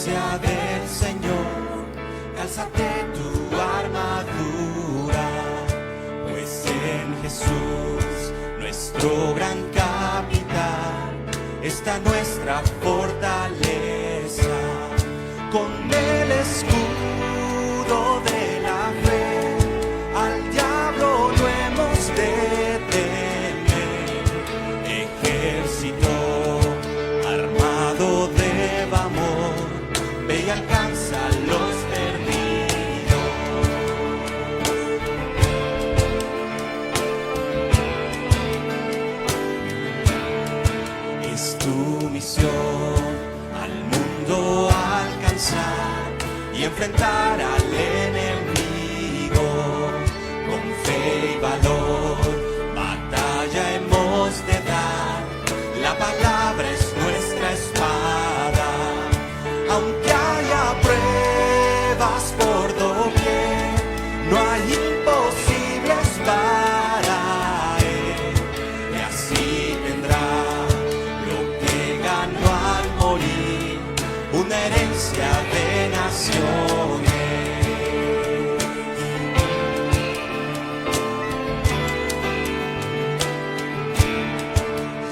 presencia del Señor, cálzate tu armadura, pues en Jesús, nuestro gran capitán, está nuestra fortaleza. Con el escudo de la fe, al diablo no hemos de temer. Ejército armado de amor, ve y alcanza a los perdidos. Es tu misión al mundo alcanzar y enfrentar al enemigo con fe y valor. Batalla hemos de dar, la palabra es nuestra espada. Aunque haya pruebas por doquier, no hay imposibles para él. Y así tendrá lo que ganó al morir, una herencia de naciones.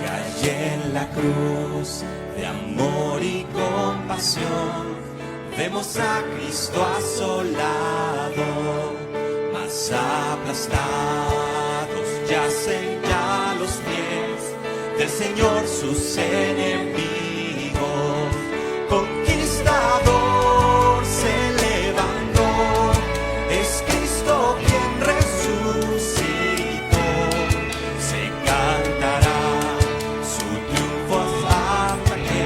Y allí en la cruz de amor y compasión, vemos a Cristo asolado, mas aplastados yacen ya los pies del Señor sus enemigos. Conquistador se levantó, es Cristo quien resucitó. Se cantará su triunfo hasta que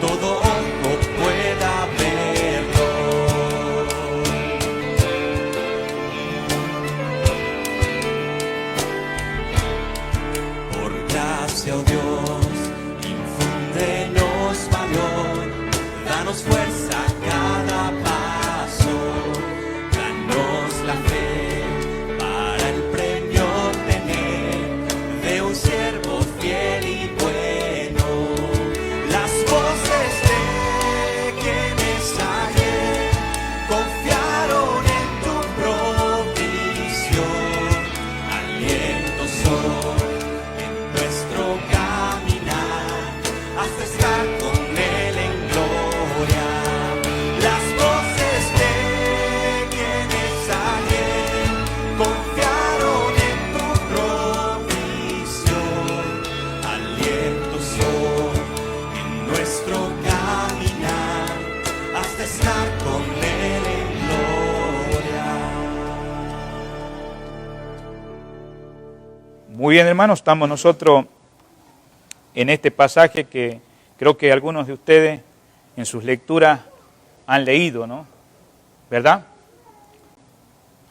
todo ojo pueda verlo. Por gracia, oh Dios, infúndenos valor, danos fuerza a cada paso, danos la fe para el premio tener de un siervo fiel y bueno. Las voces de quienes ayer confiaron en tu provisión, aliento son en nuestro caminar hasta estar con Él en gloria. Las voces de quienes ayer confiaron en tu provisión, aliento son en nuestro caminar hasta estar con Él en gloria. Muy bien, hermanos, estamos nosotros en este pasaje que creo que algunos de ustedes en sus lecturas han leído, ¿no? ¿Verdad?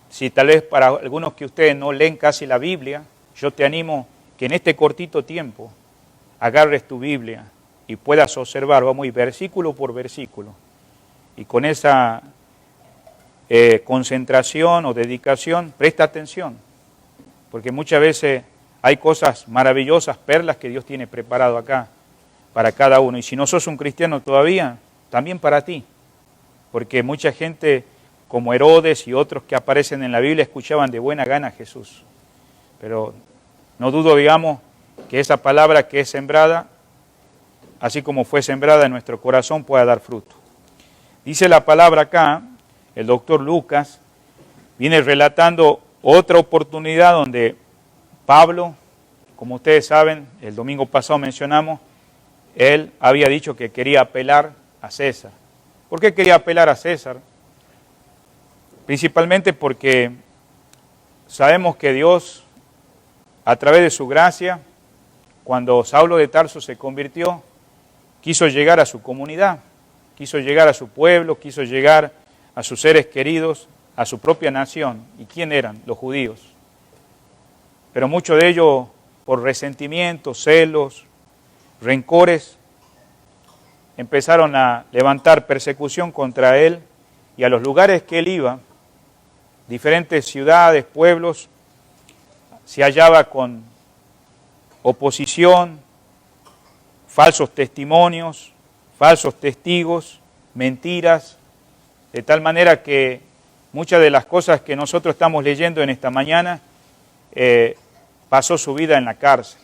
Si tal vez para algunos que ustedes no leen casi la Biblia, yo te animo que en este cortito tiempo agarres tu Biblia y puedas observar, vamos a ir versículo por versículo, y con esa concentración o dedicación, presta atención, porque muchas veces hay cosas maravillosas, perlas que Dios tiene preparado acá para cada uno. Y si no sos un cristiano todavía, también para ti. Porque mucha gente, como Herodes y otros que aparecen en la Biblia, escuchaban de buena gana a Jesús. Pero no dudo, digamos, que esa palabra que es sembrada, así como fue sembrada en nuestro corazón, pueda dar fruto. Dice la palabra acá, el doctor Lucas viene relatando otra oportunidad donde Pablo, como ustedes saben, el domingo pasado mencionamos, él había dicho que quería apelar a César. ¿Por qué quería apelar a César? Principalmente porque sabemos que Dios, a través de su gracia, cuando Saulo de Tarso se convirtió, quiso llegar a su comunidad, quiso llegar a su pueblo, quiso llegar a sus seres queridos, a su propia nación. ¿Y quién eran? Los judíos. Pero muchos de ellos, por resentimientos, celos, rencores, empezaron a levantar persecución contra él, y a los lugares que él iba, diferentes ciudades, pueblos, se hallaba con oposición, falsos testimonios, falsos testigos, mentiras, de tal manera que muchas de las cosas que nosotros estamos leyendo en esta mañana, pasó su vida en la cárcel.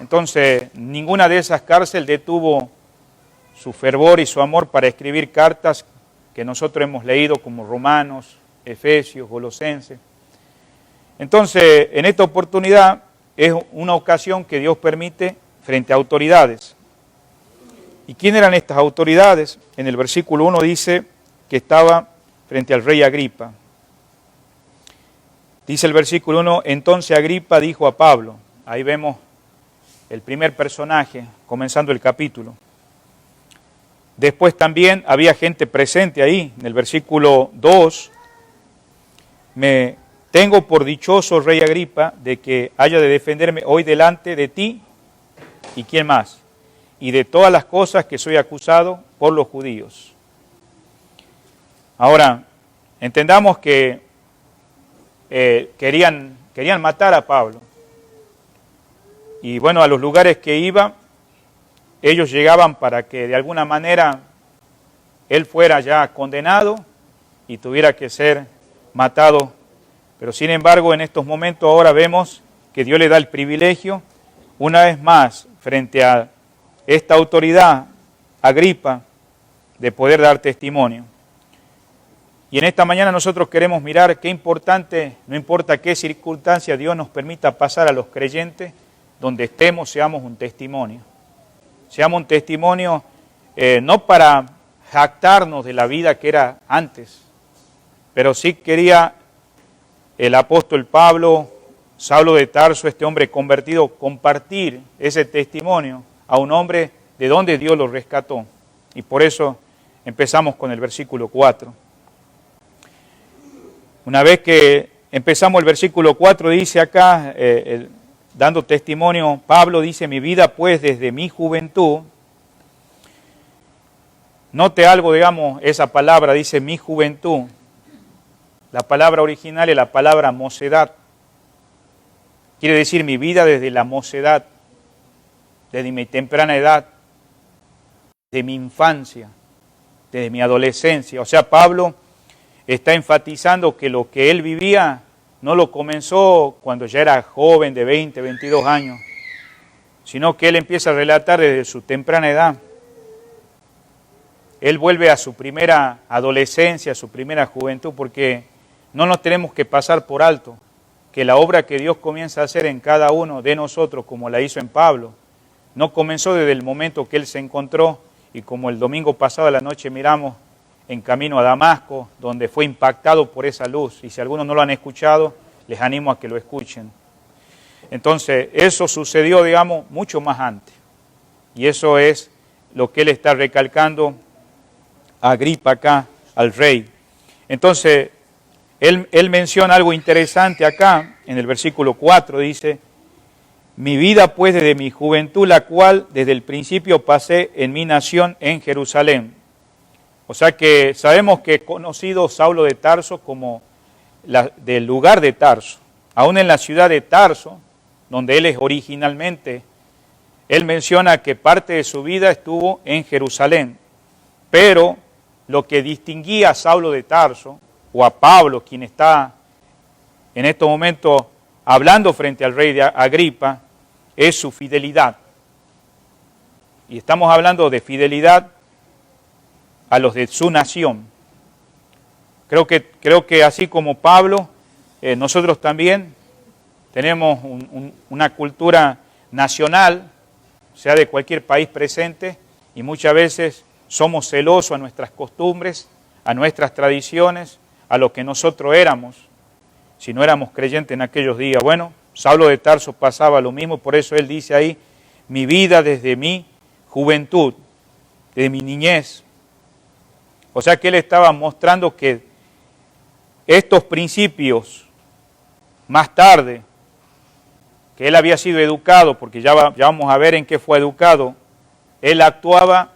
Entonces, ninguna de esas cárceles detuvo su fervor y su amor para escribir cartas que nosotros hemos leído como Romanos, Efesios, Colosenses. Entonces, en esta oportunidad es una ocasión que Dios permite frente a autoridades. ¿Y quién eran estas autoridades? En el versículo 1 dice que estaba frente al rey Agripa. Dice el versículo 1, entonces Agripa dijo a Pablo, ahí vemos el primer personaje, comenzando el capítulo. Después también había gente presente ahí, en el versículo 2, me tengo por dichoso, rey Agripa, de que haya de defenderme hoy delante de ti, ¿y quién más? Y de todas las cosas que soy acusado por los judíos. Ahora, entendamos que querían matar a Pablo. Y bueno, a los lugares que iba, ellos llegaban para que de alguna manera él fuera ya condenado y tuviera que ser matado. Pero sin embargo, en estos momentos ahora vemos que Dios le da el privilegio, una vez más, frente a esta autoridad, Agripa, de poder dar testimonio. Y en esta mañana nosotros queremos mirar qué importante, no importa qué circunstancia Dios nos permita pasar a los creyentes, donde estemos, seamos un testimonio. Seamos un testimonio no para jactarnos de la vida que era antes, pero sí quería el apóstol Pablo, Saulo de Tarso, este hombre convertido, compartir ese testimonio a un hombre de donde Dios lo rescató. Y por eso empezamos con el versículo 4. Una vez que empezamos el versículo 4, dice acá, dando testimonio, Pablo dice, mi vida pues desde mi juventud, note algo, digamos, esa palabra, dice mi juventud, la palabra original es la palabra mocedad, quiere decir mi vida desde la mocedad, desde mi temprana edad, de mi infancia, desde mi adolescencia. O sea, Pablo está enfatizando que lo que él vivía no lo comenzó cuando ya era joven de 20, 22 años, sino que él empieza a relatar desde su temprana edad. Él vuelve a su primera adolescencia, a su primera juventud, porque no nos tenemos que pasar por alto que la obra que Dios comienza a hacer en cada uno de nosotros, como la hizo en Pablo, no comenzó desde el momento que él se encontró, y como el domingo pasado a la noche miramos en camino a Damasco, donde fue impactado por esa luz. Y si algunos no lo han escuchado, les animo a que lo escuchen. Entonces, eso sucedió, digamos, mucho más antes. Y eso es lo que él está recalcando a Agripa acá, al rey. Entonces, él menciona algo interesante acá, en el versículo 4, dice, mi vida pues desde mi juventud, la cual desde el principio pasé en mi nación en Jerusalén. O sea que sabemos que es conocido Saulo de Tarso como del lugar de Tarso. Aún en la ciudad de Tarso, donde él es originalmente, él menciona que parte de su vida estuvo en Jerusalén. Pero lo que distinguía a Saulo de Tarso, o a Pablo, quien está en estos momentos hablando frente al rey de Agripa, es su fidelidad. Y estamos hablando de fidelidad a los de su nación. Creo que así como Pablo, nosotros también tenemos una cultura nacional, sea de cualquier país presente, y muchas veces somos celosos a nuestras costumbres, a nuestras tradiciones, a lo que nosotros éramos, si no éramos creyentes en aquellos días. Bueno, Saulo de Tarso pasaba lo mismo, por eso él dice ahí, mi vida desde mi juventud, desde mi niñez. O sea que él estaba mostrando que estos principios, más tarde, que él había sido educado, porque ya vamos a ver en qué fue educado, él actuaba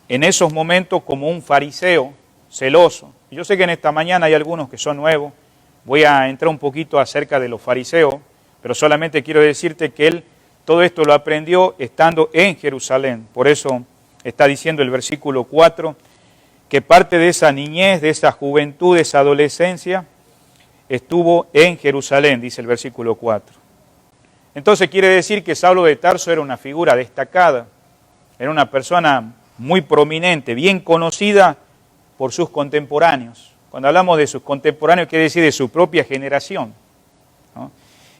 en esos momentos como un fariseo celoso. Yo sé que en esta mañana hay algunos que son nuevos, voy a entrar un poquito acerca de los fariseos, pero solamente quiero decirte que él todo esto lo aprendió estando en Jerusalén. Por eso está diciendo el versículo 4, que parte de esa niñez, de esa juventud, de esa adolescencia, estuvo en Jerusalén, dice el versículo 4. Entonces quiere decir que Saulo de Tarso era una figura destacada, era una persona muy prominente, bien conocida por sus contemporáneos. Cuando hablamos de sus contemporáneos, quiere decir de su propia generación, ¿no?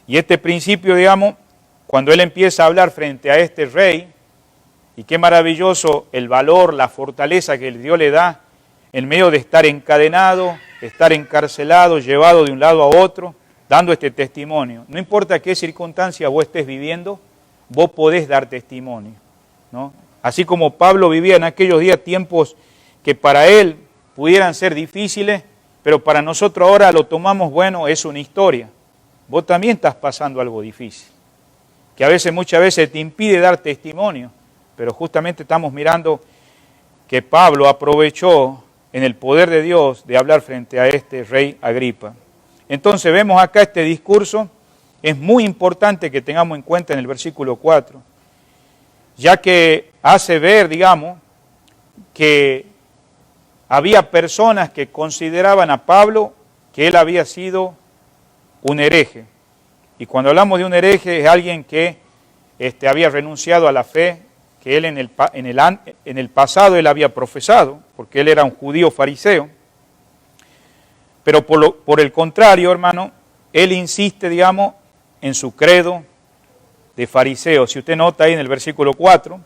Y este principio, digamos, cuando él empieza a hablar frente a este rey, y qué maravilloso el valor, la fortaleza que Dios le da en medio de estar encadenado, de estar encarcelado, llevado de un lado a otro, dando este testimonio. No importa qué circunstancia vos estés viviendo, vos podés dar testimonio, ¿no? Así como Pablo vivía en aquellos días tiempos que para él pudieran ser difíciles, pero para nosotros ahora lo tomamos, bueno, es una historia. Vos también estás pasando algo difícil, que a veces, muchas veces te impide dar testimonio, pero justamente estamos mirando que Pablo aprovechó en el poder de Dios de hablar frente a este rey Agripa. Entonces vemos acá este discurso, es muy importante que tengamos en cuenta en el versículo 4, ya que hace ver, digamos, que había personas que consideraban a Pablo que él había sido un hereje. Y cuando hablamos de un hereje es alguien que había renunciado a la fe que él en el pasado él había profesado, porque él era un judío fariseo. Pero por el contrario, hermano, él insiste, digamos, en su credo de fariseo. Si usted nota ahí en el versículo 4,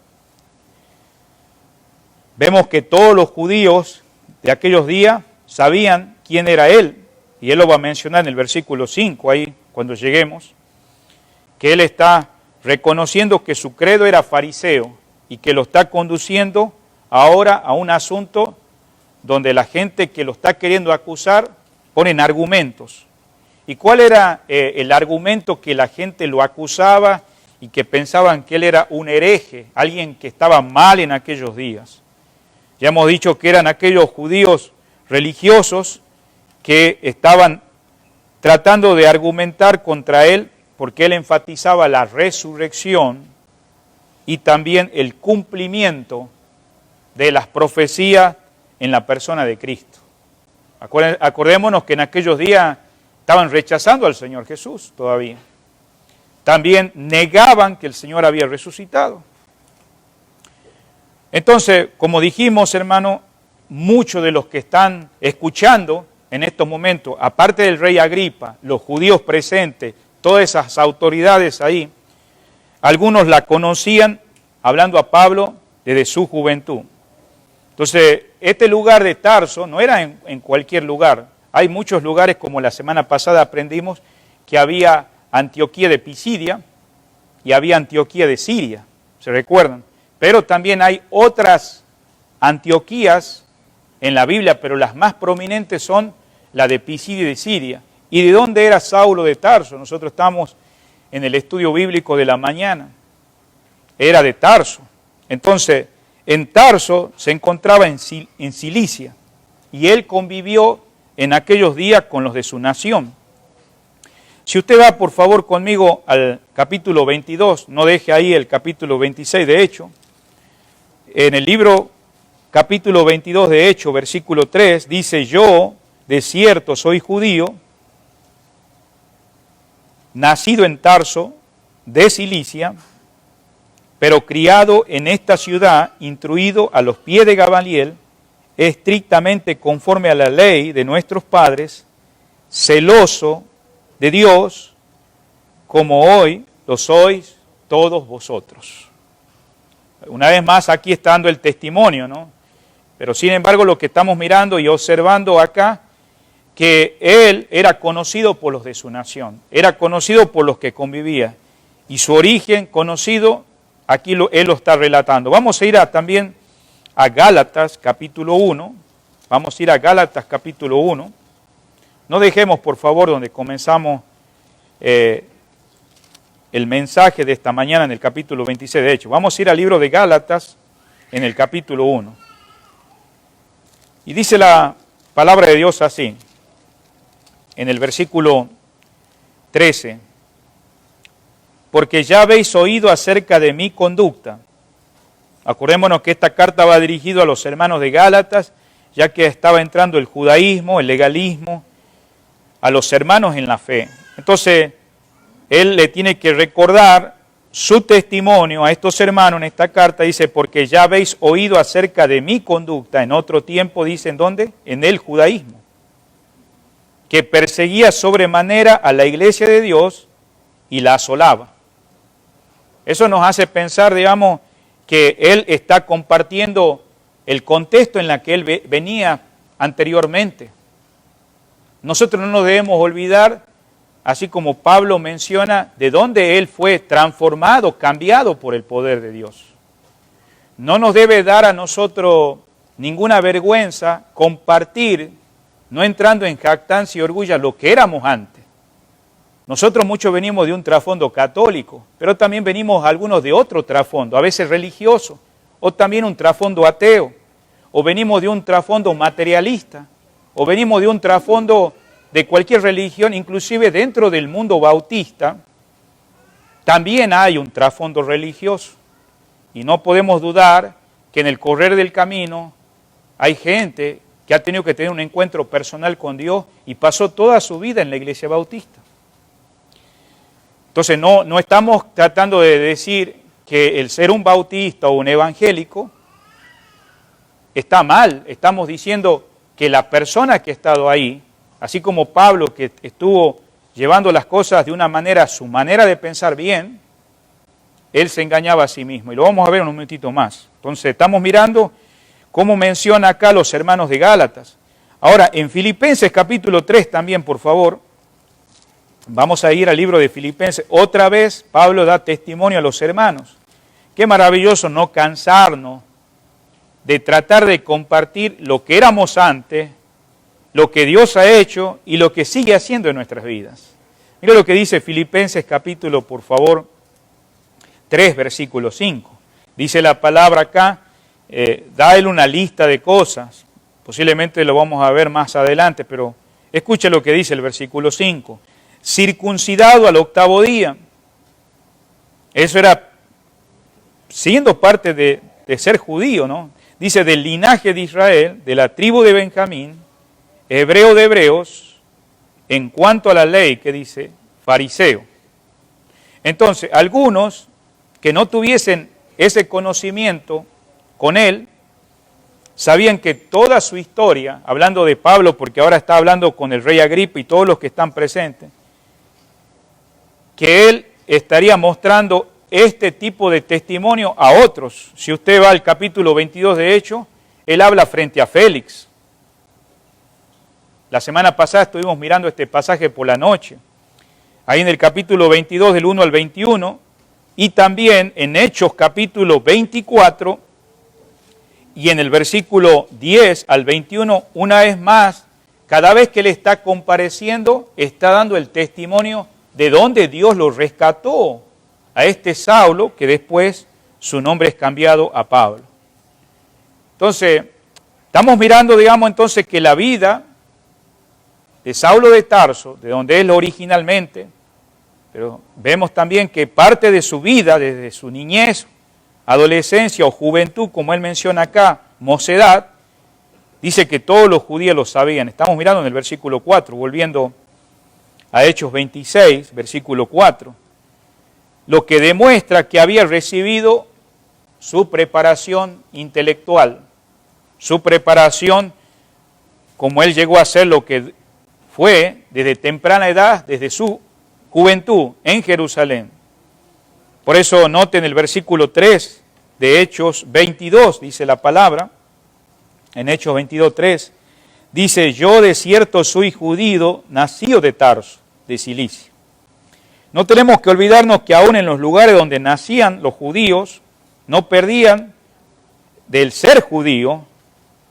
vemos que todos los judíos de aquellos días sabían quién era él, y él lo va a mencionar en el versículo 5, ahí cuando lleguemos, que él está reconociendo que su credo era fariseo y que lo está conduciendo ahora a un asunto donde la gente que lo está queriendo acusar ponen argumentos. ¿Y cuál era el argumento que la gente lo acusaba y que pensaban que él era un hereje, alguien que estaba mal en aquellos días? Ya hemos dicho que eran aquellos judíos religiosos que estaban tratando de argumentar contra él porque él enfatizaba la resurrección y también el cumplimiento de las profecías en la persona de Cristo. Acordémonos que en aquellos días estaban rechazando al Señor Jesús todavía. También negaban que el Señor había resucitado. Entonces, como dijimos, hermano, muchos de los que están escuchando en estos momentos, aparte del rey Agripa, los judíos presentes, todas esas autoridades ahí, algunos la conocían, hablando a Pablo, desde su juventud. Entonces, este lugar de Tarso no era en cualquier lugar. Hay muchos lugares, como la semana pasada aprendimos, que había Antioquía de Pisidia y había Antioquía de Siria, ¿se recuerdan? Pero también hay otras Antioquías en la Biblia, pero las más prominentes son la de Pisidia y de Siria. ¿Y de dónde era Saulo de Tarso? Nosotros estamos en el estudio bíblico de la mañana. Era de Tarso. Entonces, en Tarso se encontraba en Cilicia y él convivió en aquellos días con los de su nación. Si usted va por favor conmigo al capítulo 22, no deje ahí el capítulo 26 de Hechos. En el libro capítulo 22 de Hechos, versículo 3, dice: yo, de cierto, soy judío, nacido en Tarso, de Cilicia, pero criado en esta ciudad, instruido a los pies de Gamaliel, estrictamente conforme a la ley de nuestros padres, celoso de Dios, como hoy lo sois todos vosotros. Una vez más, aquí está dando el testimonio, ¿no? Pero sin embargo, lo que estamos mirando y observando acá, que él era conocido por los de su nación, era conocido por los que convivía, y su origen conocido, aquí él lo está relatando. Vamos a ir también a Gálatas capítulo 1, vamos a ir a Gálatas capítulo 1, no dejemos por favor donde comenzamos el mensaje de esta mañana en el capítulo 26 de Hechos. Vamos a ir al libro de Gálatas en el capítulo 1. Y dice la palabra de Dios así, en el versículo 13: porque ya habéis oído acerca de mi conducta. Acordémonos que esta carta va dirigida a los hermanos de Gálatas ya que estaba entrando el judaísmo, el legalismo, a los hermanos en la fe. Entonces, él le tiene que recordar su testimonio a estos hermanos en esta carta. Dice, porque ya habéis oído acerca de mi conducta en otro tiempo, dice, ¿en dónde? En el judaísmo, que perseguía sobremanera a la iglesia de Dios y la asolaba. Eso nos hace pensar, digamos, que él está compartiendo el contexto en el que él venía anteriormente. Nosotros no nos debemos olvidar, así como Pablo menciona, de dónde él fue transformado, cambiado por el poder de Dios. No nos debe dar a nosotros ninguna vergüenza compartir, no entrando en jactancia y orgullo, lo que éramos antes. Nosotros muchos venimos de un trasfondo católico, pero también venimos algunos de otro trasfondo, a veces religioso, o también un trasfondo ateo, o venimos de un trasfondo materialista, o venimos de un trasfondo de cualquier religión, inclusive dentro del mundo bautista, también hay un trasfondo religioso. Y no podemos dudar que en el correr del camino hay gente que ha tenido que tener un encuentro personal con Dios y pasó toda su vida en la iglesia bautista. Entonces no estamos tratando de decir que el ser un bautista o un evangélico está mal. Estamos diciendo que la persona que ha estado ahí, así como Pablo, que estuvo llevando las cosas de una manera, su manera de pensar bien, él se engañaba a sí mismo. Y lo vamos a ver en un momentito más. Entonces, estamos mirando cómo menciona acá los hermanos de Gálatas. Ahora, en Filipenses capítulo 3 también, por favor, vamos a ir al libro de Filipenses. Otra vez, Pablo da testimonio a los hermanos. Qué maravilloso no cansarnos de tratar de compartir lo que éramos antes, lo que Dios ha hecho y lo que sigue haciendo en nuestras vidas. Mira lo que dice Filipenses capítulo, por favor, 3, versículo 5. Dice la palabra acá, da él una lista de cosas, posiblemente lo vamos a ver más adelante, pero escuche lo que dice el versículo 5. Circuncidado al 8º día. Eso era siendo parte de ser judío, ¿no? Dice, del linaje de Israel, de la tribu de Benjamín, hebreo de hebreos, en cuanto a la ley, que dice, fariseo. Entonces, algunos que no tuviesen ese conocimiento con él, sabían que toda su historia, hablando de Pablo, porque ahora está hablando con el rey Agripa y todos los que están presentes, que él estaría mostrando este tipo de testimonio a otros. Si usted va al capítulo 22 de Hechos, él habla frente a Félix. La semana pasada estuvimos mirando este pasaje por la noche. Ahí en el capítulo 22 del 1 al 21 y también en Hechos capítulo 24 y en el versículo 10 al 21, una vez más, cada vez que él está compareciendo, está dando el testimonio de dónde Dios lo rescató a este Saulo, que después su nombre es cambiado a Pablo. Entonces, estamos mirando, digamos, entonces que la vida de Saulo de Tarso, de donde él originalmente, pero vemos también que parte de su vida, desde su niñez, adolescencia o juventud, como él menciona acá, mocedad, dice que todos los judíos lo sabían. Estamos mirando en el versículo 4, volviendo a Hechos 26, versículo 4, lo que demuestra que había recibido su preparación intelectual, su preparación como él llegó a ser lo que fue desde temprana edad, desde su juventud en Jerusalén. Por eso noten el versículo 3 de Hechos 22, dice la palabra, en Hechos 22, 3, dice, yo de cierto soy judío, nacido de Tarso, de Cilicia. No tenemos que olvidarnos que aún en los lugares donde nacían los judíos, no perdían del ser judío,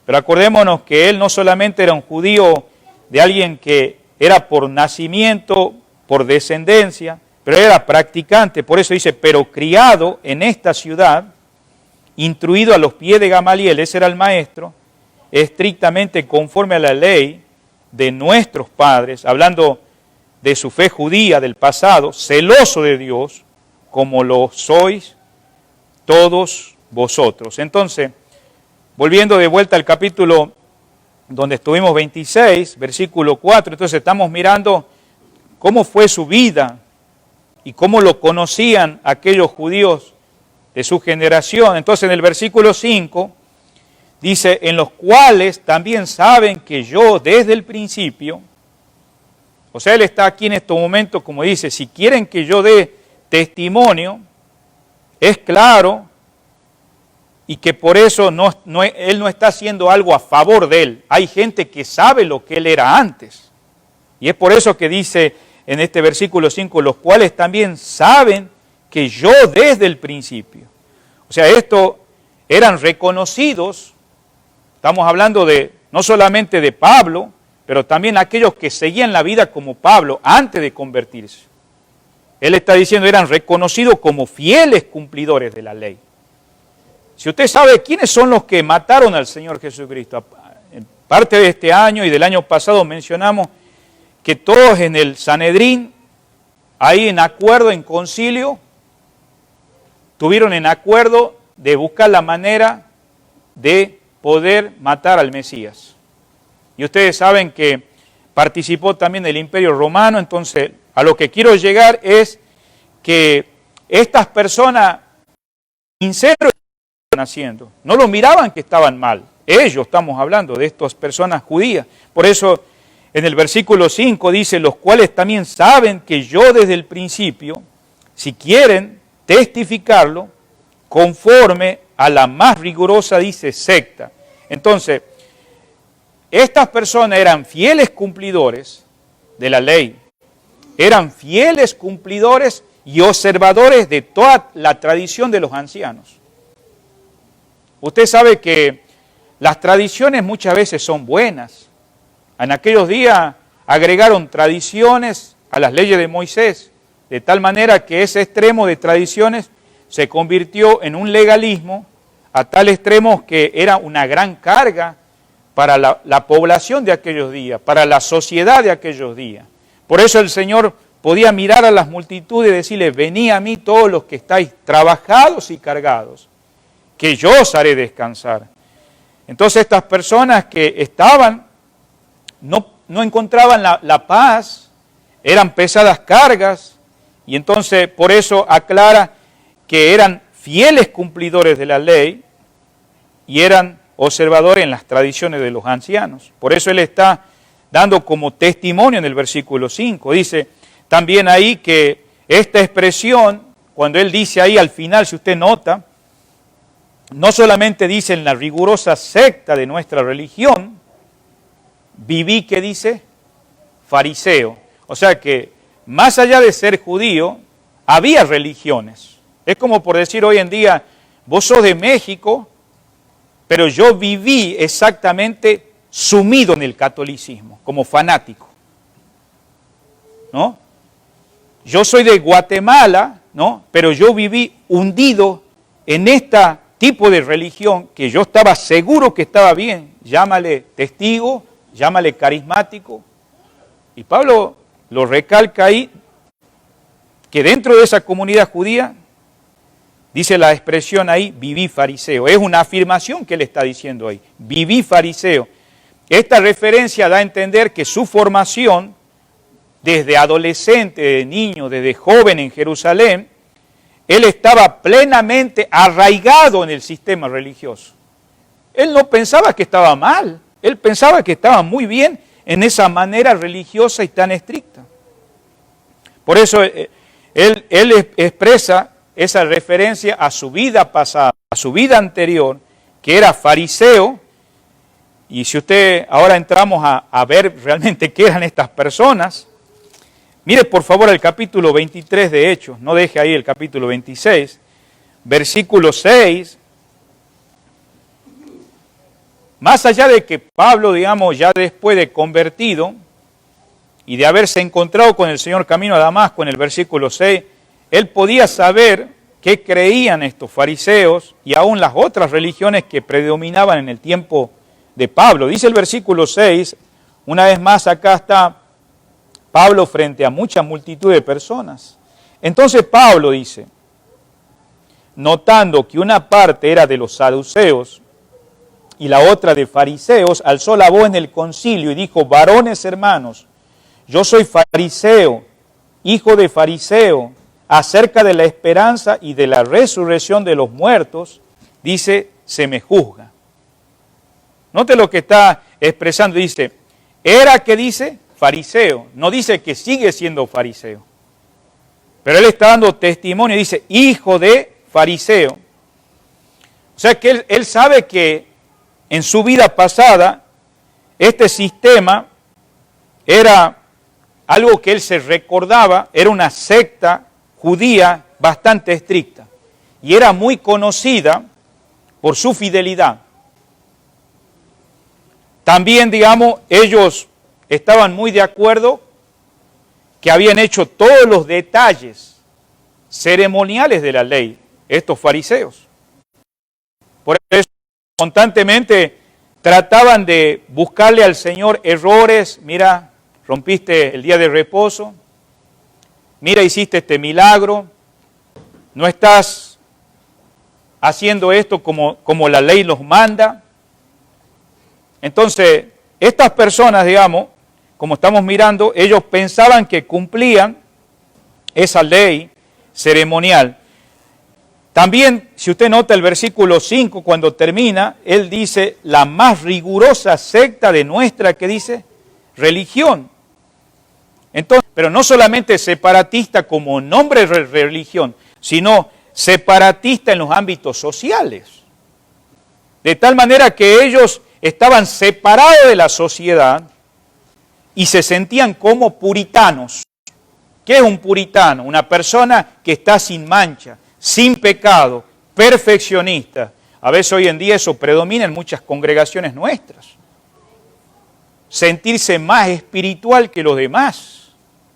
pero acordémonos que él no solamente era un judío de alguien que era por nacimiento, por descendencia, pero era practicante, por eso dice, pero criado en esta ciudad, instruido a los pies de Gamaliel, ese era el maestro, estrictamente conforme a la ley de nuestros padres, hablando de su fe judía del pasado, celoso de Dios, como lo sois todos vosotros. Entonces, volviendo de vuelta al capítulo donde estuvimos 26, versículo 4, entonces estamos mirando cómo fue su vida y cómo lo conocían aquellos judíos de su generación. Entonces en el versículo 5 dice, en los cuales también saben que yo desde el principio, o sea, él está aquí en estos momentos, como dice, si quieren que yo dé testimonio, es claro, y que por eso él no está haciendo algo a favor de él. Hay gente que sabe lo que él era antes. Y es por eso que dice en este versículo 5, los cuales también saben que yo desde el principio. O sea, esto eran reconocidos, estamos hablando de no solamente de Pablo, pero también aquellos que seguían la vida como Pablo antes de convertirse. Él está diciendo, eran reconocidos como fieles cumplidores de la ley. Si usted sabe quiénes son los que mataron al Señor Jesucristo, en parte de este año y del año pasado mencionamos que todos en el Sanedrín, ahí en acuerdo, en concilio, tuvieron en acuerdo de buscar la manera de poder matar al Mesías. Y ustedes saben que participó también el Imperio Romano, entonces a lo que quiero llegar es que estas personas sinceros haciendo. No lo miraban que estaban mal. Ellos, estamos hablando de estas personas judías. Por eso en el versículo 5 dice, los cuales también saben que yo desde el principio, si quieren testificarlo, conforme a la más rigurosa, dice, secta. Entonces, estas personas eran fieles cumplidores de la ley. Eran fieles cumplidores y observadores de toda la tradición de los ancianos. Usted sabe que las tradiciones muchas veces son buenas. En aquellos días agregaron tradiciones a las leyes de Moisés, de tal manera que ese extremo de tradiciones se convirtió en un legalismo a tal extremo que era una gran carga para la población de aquellos días, para la sociedad de aquellos días. Por eso el Señor podía mirar a las multitudes y decirles, venid a mí todos los que estáis trabajados y cargados, que yo os haré descansar. Entonces estas personas que estaban, no encontraban la paz, eran pesadas cargas, y entonces por eso aclara que eran fieles cumplidores de la ley y eran observadores en las tradiciones de los ancianos. Por eso él está dando como testimonio en el versículo 5. Dice también ahí que esta expresión, cuando él dice ahí al final, si usted nota, no solamente dice en la rigurosa secta de nuestra religión, viví, ¿qué dice? Fariseo. O sea que más allá de ser judío, había religiones. Es como por decir hoy en día, vos sos de México, pero yo viví exactamente sumido en el catolicismo, como fanático. ¿No? Yo soy de Guatemala, ¿no? Pero yo viví hundido en esta tipo de religión que yo estaba seguro que estaba bien, llámale testigo, llámale carismático. Y Pablo lo recalca ahí, que dentro de esa comunidad judía, dice la expresión ahí, viví fariseo. Es una afirmación que él está diciendo ahí, viví fariseo. Esta referencia da a entender que su formación, desde adolescente, de niño, desde joven en Jerusalén, él estaba plenamente arraigado en el sistema religioso. Él no pensaba que estaba mal, él pensaba que estaba muy bien en esa manera religiosa y tan estricta. Por eso él expresa esa referencia a su vida pasada, a su vida anterior, que era fariseo. Y si usted, ahora entramos a ver realmente qué eran estas personas, mire por favor el capítulo 23 de Hechos, no deje ahí el capítulo 26, versículo 6. Más allá de que Pablo, digamos, ya después de convertido y de haberse encontrado con el Señor camino a Damasco en el versículo 6, él podía saber qué creían estos fariseos y aún las otras religiones que predominaban en el tiempo de Pablo. Dice el versículo 6, una vez más acá está Pablo frente a mucha multitud de personas. Entonces Pablo dice, notando que una parte era de los saduceos, y la otra de fariseos, alzó la voz en el concilio y dijo: varones hermanos, yo soy fariseo, hijo de fariseo, acerca de la esperanza y de la resurrección de los muertos, dice, se me juzga. Note lo que está expresando, dice, era que dice fariseo, no dice que sigue siendo fariseo. Pero él está dando testimonio, dice, hijo de fariseo. O sea que él sabe que en su vida pasada, este sistema era algo que él se recordaba, era una secta judía bastante estricta. Y era muy conocida por su fidelidad. También, digamos, ellos estaban muy de acuerdo que habían hecho todos los detalles ceremoniales de la ley, estos fariseos. Por eso constantemente trataban de buscarle al Señor errores. Mira, rompiste el día de reposo. Mira, hiciste este milagro. No estás haciendo esto como la ley los manda. Entonces, estas personas, digamos, como estamos mirando, ellos pensaban que cumplían esa ley ceremonial. También, si usted nota el versículo 5, cuando termina, él dice, la más rigurosa secta de nuestra, que dice, religión. Entonces, pero no solamente separatista como nombre de religión, sino separatista en los ámbitos sociales. De tal manera que ellos estaban separados de la sociedad y se sentían como puritanos. ¿Qué es un puritano? Una persona que está sin mancha, sin pecado, perfeccionista. A veces hoy en día eso predomina en muchas congregaciones nuestras. Sentirse más espiritual que los demás.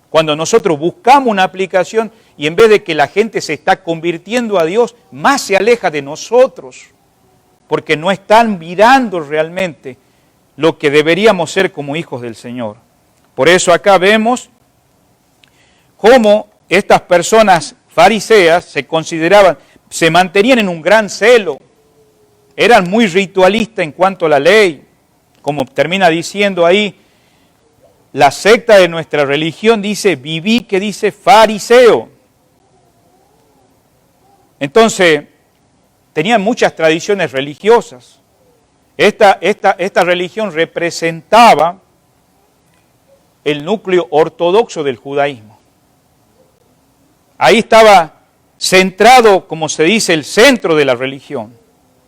Cuando nosotros buscamos una aplicación y en vez de que la gente se está convirtiendo a Dios, más se aleja de nosotros. Porque no están mirando realmente lo que deberíamos ser como hijos del Señor. Por eso acá vemos cómo estas personas fariseas se consideraban, se mantenían en un gran celo, eran muy ritualistas en cuanto a la ley, como termina diciendo ahí, la secta de nuestra religión dice, viví, que dice fariseo. Entonces, tenían muchas tradiciones religiosas. Esta religión representaba el núcleo ortodoxo del judaísmo. Ahí estaba centrado, como se dice, el centro de la religión.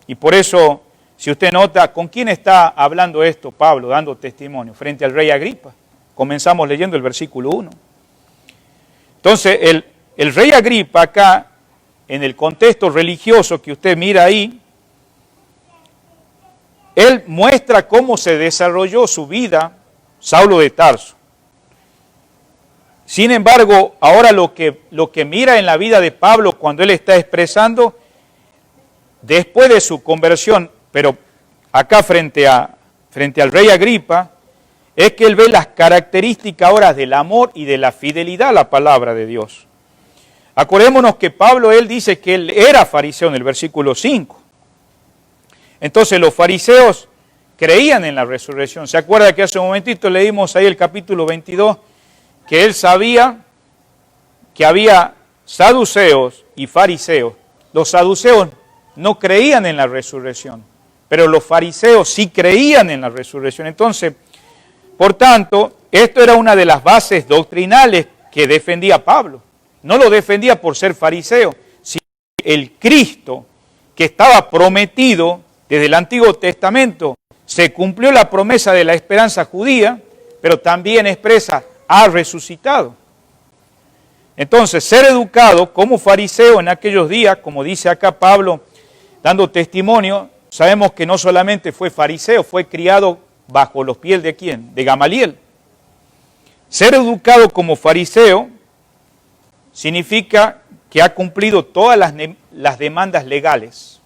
Y por eso, si usted nota, ¿con quién está hablando esto Pablo, dando testimonio? Frente al rey Agripa. Comenzamos leyendo el versículo 1. Entonces, el rey Agripa acá, en el contexto religioso que usted mira ahí, él muestra cómo se desarrolló su vida Saulo de Tarso. Sin embargo, ahora lo que mira en la vida de Pablo cuando él está expresando, después de su conversión, pero acá frente al rey Agripa, es que él ve las características ahora del amor y de la fidelidad a la palabra de Dios. Acordémonos que Pablo, él dice que él era fariseo en el versículo 5. Entonces los fariseos creían en la resurrección. ¿Se acuerda que hace un momentito leímos ahí el capítulo 22? Que él sabía que había saduceos y fariseos. Los saduceos no creían en la resurrección, pero los fariseos sí creían en la resurrección. Entonces, por tanto, esto era una de las bases doctrinales que defendía Pablo. No lo defendía por ser fariseo, sino el Cristo que estaba prometido desde el Antiguo Testamento. Se cumplió la promesa de la esperanza judía, pero también expresa, ha resucitado. Entonces, ser educado como fariseo en aquellos días, como dice acá Pablo, dando testimonio, sabemos que no solamente fue fariseo, fue criado bajo los pies de ¿quién? De Gamaliel. Ser educado como fariseo significa que ha cumplido todas las demandas legales,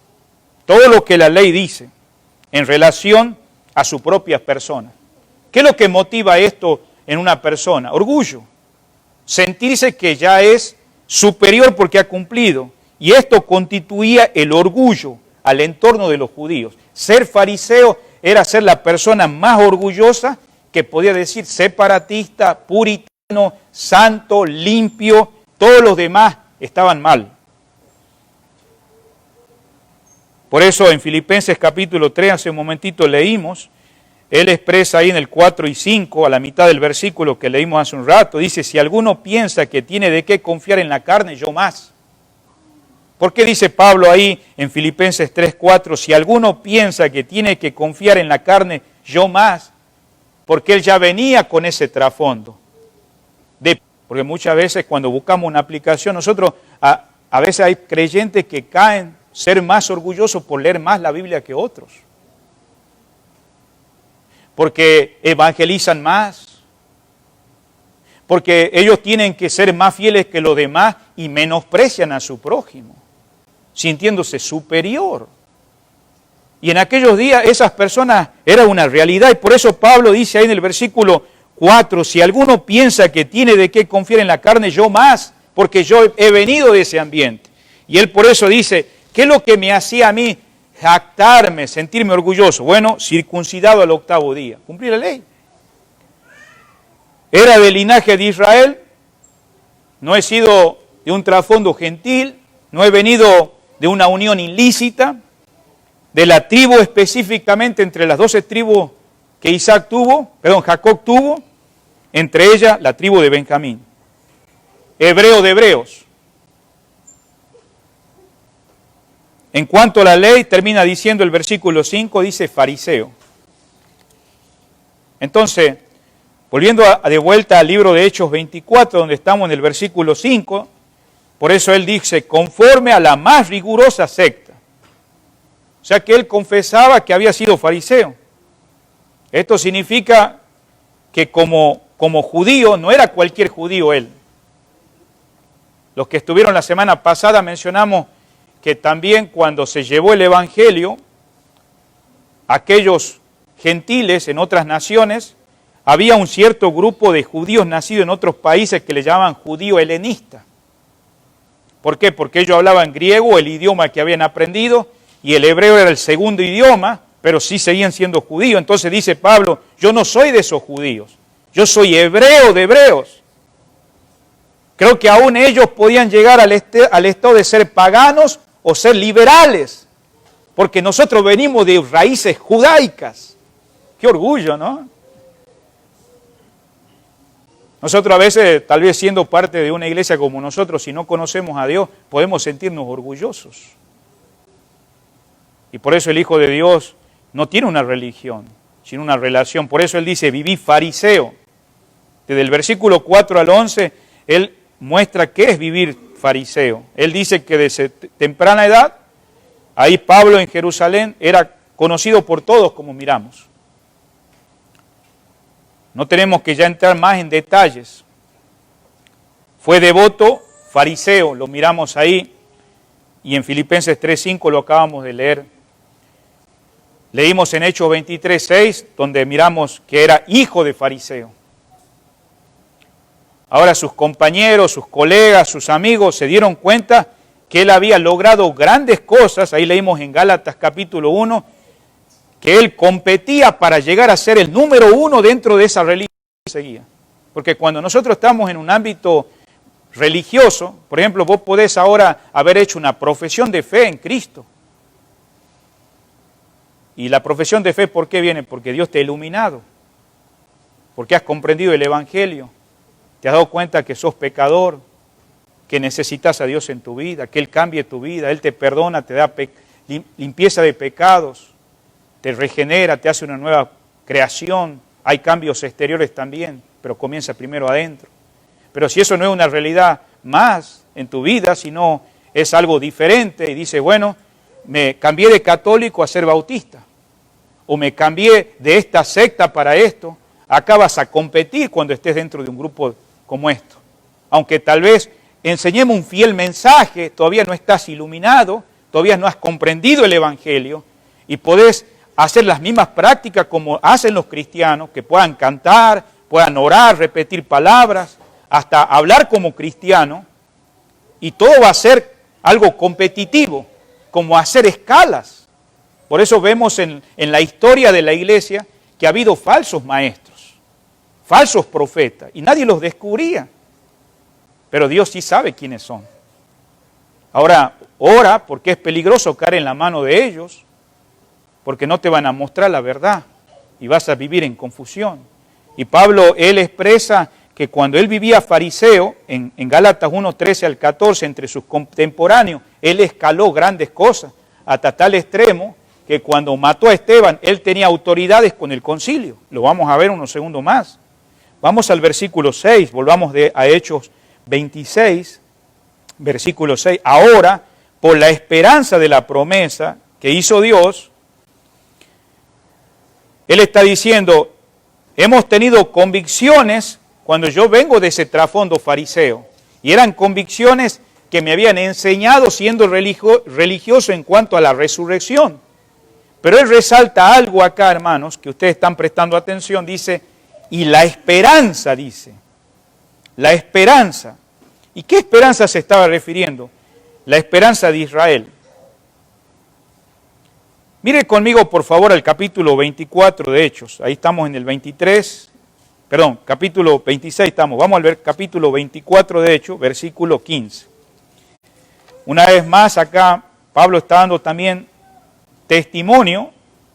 todo lo que la ley dice en relación a su propia persona. ¿Qué es lo que motiva esto en una persona? Orgullo, sentirse que ya es superior porque ha cumplido, y esto constituía el orgullo al entorno de los judíos. Ser fariseo era ser la persona más orgullosa que podía decir separatista, puritano, santo, limpio. Todos los demás estaban mal. Por eso en Filipenses capítulo 3, hace un momentito leímos, él expresa ahí en el 4 y 5, a la mitad del versículo que leímos hace un rato, dice, si alguno piensa que tiene de qué confiar en la carne, yo más. ¿Por qué dice Pablo ahí en Filipenses 3, 4, si alguno piensa que tiene que confiar en la carne, yo más? Porque él ya venía con ese trasfondo. Porque muchas veces cuando buscamos una aplicación, nosotros, a veces hay creyentes que caen ser más orgullosos por leer más la Biblia que otros. Porque evangelizan más, porque ellos tienen que ser más fieles que los demás y menosprecian a su prójimo, sintiéndose superior. Y en aquellos días esas personas era una realidad y por eso Pablo dice ahí en el versículo 4, si alguno piensa que tiene de qué confiar en la carne, yo más, porque yo he venido de ese ambiente. Y él por eso dice, ¿qué es lo que me hacía a mí jactarme, sentirme orgulloso? Bueno, circuncidado al 8º día, cumplir la ley. Era del linaje de Israel, no he sido de un trasfondo gentil, no he venido de una unión ilícita, de la tribu específicamente entre las 12 tribus que Jacob tuvo, entre ellas la tribu de Benjamín. Hebreo de hebreos. En cuanto a la ley, termina diciendo el versículo 5, dice fariseo. Entonces, volviendo de vuelta al libro de Hechos 24, donde estamos en el versículo 5, por eso él dice, conforme a la más rigurosa secta. O sea que él confesaba que había sido fariseo. Esto significa que como judío, no era cualquier judío él. Los que estuvieron la semana pasada mencionamos que también cuando se llevó el Evangelio, aquellos gentiles en otras naciones, había un cierto grupo de judíos nacidos en otros países que le llamaban judío helenista. ¿Por qué? Porque ellos hablaban griego, el idioma que habían aprendido, y el hebreo era el segundo idioma, pero sí seguían siendo judíos. Entonces dice Pablo, yo no soy de esos judíos, yo soy hebreo de hebreos. Creo que aún ellos podían llegar al estado de ser paganos o ser liberales, porque nosotros venimos de raíces judaicas. Qué orgullo, ¿no? Nosotros a veces, tal vez siendo parte de una iglesia como nosotros, si no conocemos a Dios, podemos sentirnos orgullosos. Y por eso el Hijo de Dios no tiene una religión, sino una relación. Por eso Él dice, viví fariseo. Desde el versículo 4 al 11, Él muestra qué es vivir fariseo. Él dice que desde temprana edad, ahí Pablo en Jerusalén era conocido por todos como miramos. No tenemos que ya entrar más en detalles. Fue devoto fariseo, lo miramos ahí, y en Filipenses 3:5 lo acabamos de leer. Leímos en Hechos 23:6, donde miramos que era hijo de fariseo. Ahora sus compañeros, sus colegas, sus amigos se dieron cuenta que él había logrado grandes cosas. Ahí leímos en Gálatas capítulo 1, que él competía para llegar a ser el número 1 dentro de esa religión que seguía. Porque cuando nosotros estamos en un ámbito religioso, por ejemplo, vos podés ahora haber hecho una profesión de fe en Cristo. Y la profesión de fe, ¿por qué viene? Porque Dios te ha iluminado, porque has comprendido el Evangelio, te has dado cuenta que sos pecador, que necesitas a Dios en tu vida, que Él cambie tu vida, Él te perdona, te da limpieza de pecados, te regenera, te hace una nueva creación. Hay cambios exteriores también, pero comienza primero adentro. Pero si eso no es una realidad más en tu vida, sino es algo diferente y dices, bueno, me cambié de católico a ser bautista, o me cambié de esta secta para esto, acá vas a competir cuando estés dentro de un grupo como esto. Aunque tal vez enseñemos un fiel mensaje, todavía no estás iluminado, todavía no has comprendido el Evangelio y podés hacer las mismas prácticas como hacen los cristianos, que puedan cantar, puedan orar, repetir palabras, hasta hablar como cristiano, y todo va a ser algo competitivo, como hacer escalas. Por eso vemos en la historia de la iglesia que ha habido falsos maestros, falsos profetas, y nadie los descubría. Pero Dios sí sabe quiénes son. Ahora, ora porque es peligroso caer en la mano de ellos, porque no te van a mostrar la verdad y vas a vivir en confusión. Y Pablo, él expresa que cuando él vivía fariseo, en Gálatas 1, 13 al 14, entre sus contemporáneos, él escaló grandes cosas, hasta tal extremo que cuando mató a Esteban, él tenía autoridades con el concilio. Lo vamos a ver unos segundos más. Vamos al versículo 6, volvamos a Hechos 26, versículo 6. Ahora, por la esperanza de la promesa que hizo Dios, él está diciendo, hemos tenido convicciones cuando yo vengo de ese trasfondo fariseo, y eran convicciones que me habían enseñado siendo religioso en cuanto a la resurrección. Pero él resalta algo acá, hermanos, que ustedes están prestando atención, dice, y la esperanza, dice, la esperanza. ¿Y qué esperanza se estaba refiriendo? La esperanza de Israel. Mire conmigo, por favor, al capítulo 24 de Hechos. Ahí estamos en el 23, perdón, capítulo 26 estamos. Vamos al ver capítulo 24 de Hechos, versículo 15. Una vez más acá, Pablo está dando también testimonio.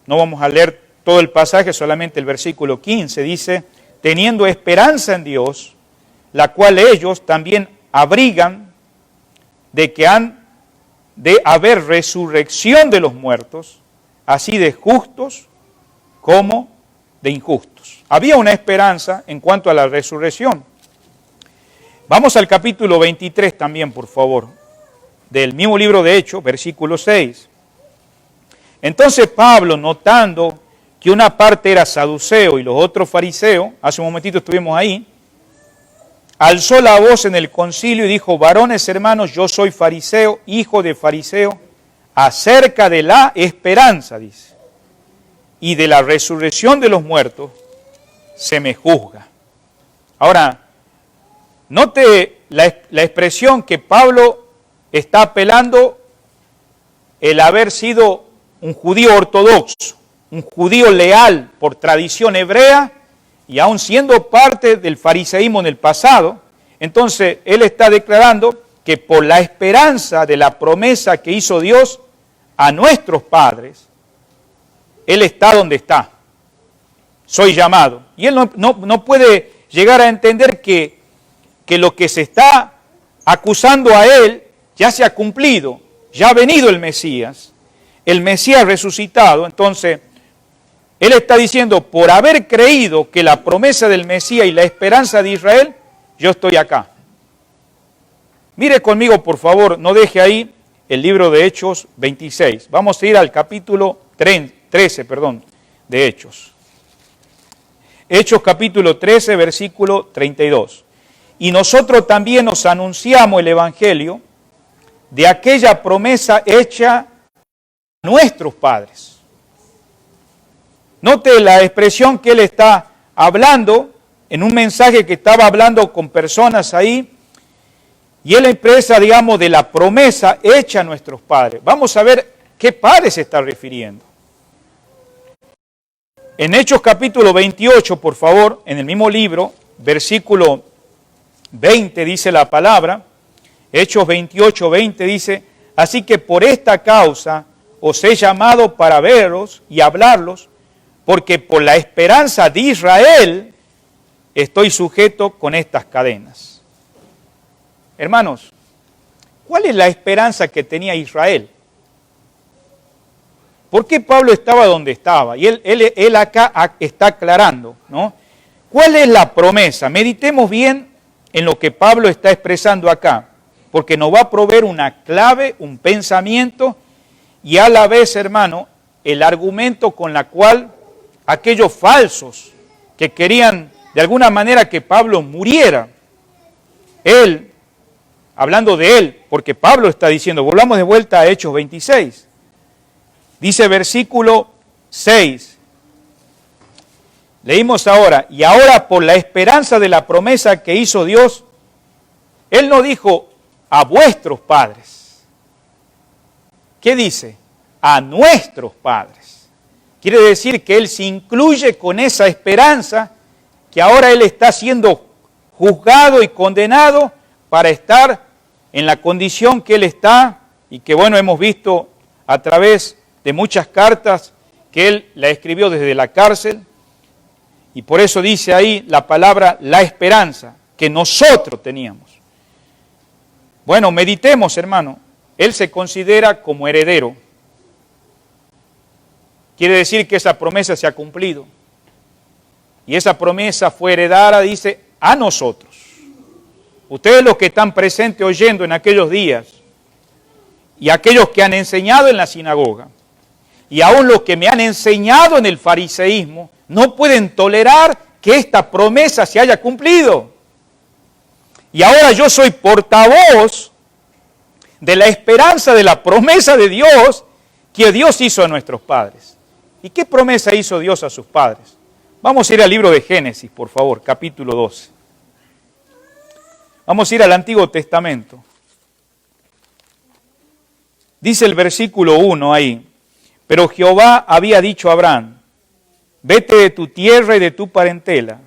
No vamos a leer todo el pasaje, solamente el versículo 15. Dice, teniendo esperanza en Dios, la cual ellos también abrigan de que han de haber resurrección de los muertos, así de justos como de injustos. Había una esperanza en cuanto a la resurrección. Vamos al capítulo 23 también, por favor, del mismo libro de Hechos, versículo 6. Entonces Pablo, notando que una parte era saduceo y los otros fariseos, hace un momentito estuvimos ahí, alzó la voz en el concilio y dijo, varones hermanos, yo soy fariseo, hijo de fariseo, acerca de la esperanza, dice, y de la resurrección de los muertos, se me juzga. Ahora, note la expresión que Pablo está apelando, el haber sido un judío ortodoxo, un judío leal por tradición hebrea, y aún siendo parte del fariseísmo en el pasado, entonces él está declarando que por la esperanza de la promesa que hizo Dios a nuestros padres, él está donde está. Soy llamado. Y él no puede llegar a entender que lo que se está acusando a él ya se ha cumplido, ya ha venido el Mesías resucitado. Entonces, él está diciendo, por haber creído que la promesa del Mesías y la esperanza de Israel, yo estoy acá. Mire conmigo, por favor, no deje ahí el libro de Hechos 26. Vamos a ir al capítulo 13, de Hechos. Hechos capítulo 13, versículo 32. Y nosotros también os anunciamos el Evangelio de aquella promesa hecha a nuestros padres. Note la expresión que él está hablando en un mensaje que estaba hablando con personas ahí, y él expresa, digamos, de la promesa hecha a nuestros padres. Vamos a ver qué padres se está refiriendo. En Hechos capítulo 28, por favor, en el mismo libro, versículo 20 dice la palabra, Hechos 28, 20 dice, así que por esta causa os he llamado para veros y hablarlos, porque por la esperanza de Israel estoy sujeto con estas cadenas. Hermanos, ¿cuál es la esperanza que tenía Israel? ¿Por qué Pablo estaba donde estaba? Y él acá está aclarando, ¿no? ¿Cuál es la promesa? Meditemos bien en lo que Pablo está expresando acá, porque nos va a proveer una clave, un pensamiento, y a la vez, hermano, el argumento con la cual aquellos falsos que querían de alguna manera que Pablo muriera, él, hablando de él, porque Pablo está diciendo, volvamos de vuelta a Hechos 26, dice versículo 6, leímos ahora, y ahora por la esperanza de la promesa que hizo Dios, él no dijo a vuestros padres, ¿qué dice? a nuestros padres. Quiere decir que Él se incluye con esa esperanza que ahora Él está siendo juzgado y condenado para estar en la condición que Él está y que, bueno, hemos visto a través de muchas cartas que Él la escribió desde la cárcel. Y por eso dice ahí la palabra la esperanza que nosotros teníamos. Bueno, meditemos, hermano. Él se considera como heredero. Quiere decir que esa promesa se ha cumplido. Y esa promesa fue heredada, dice, a nosotros. Ustedes los que están presentes oyendo en aquellos días, y aquellos que han enseñado en la sinagoga, y aún los que me han enseñado en el fariseísmo, no pueden tolerar que esta promesa se haya cumplido. Y ahora yo soy portavoz de la esperanza de la promesa de Dios que Dios hizo a nuestros padres. ¿Y qué promesa hizo Dios a sus padres? Vamos a ir al libro de Génesis, por favor, capítulo 12. Vamos a ir al Antiguo Testamento. Dice el versículo 1 ahí, pero Jehová había dicho a Abraham, vete de tu tierra y de tu parentela,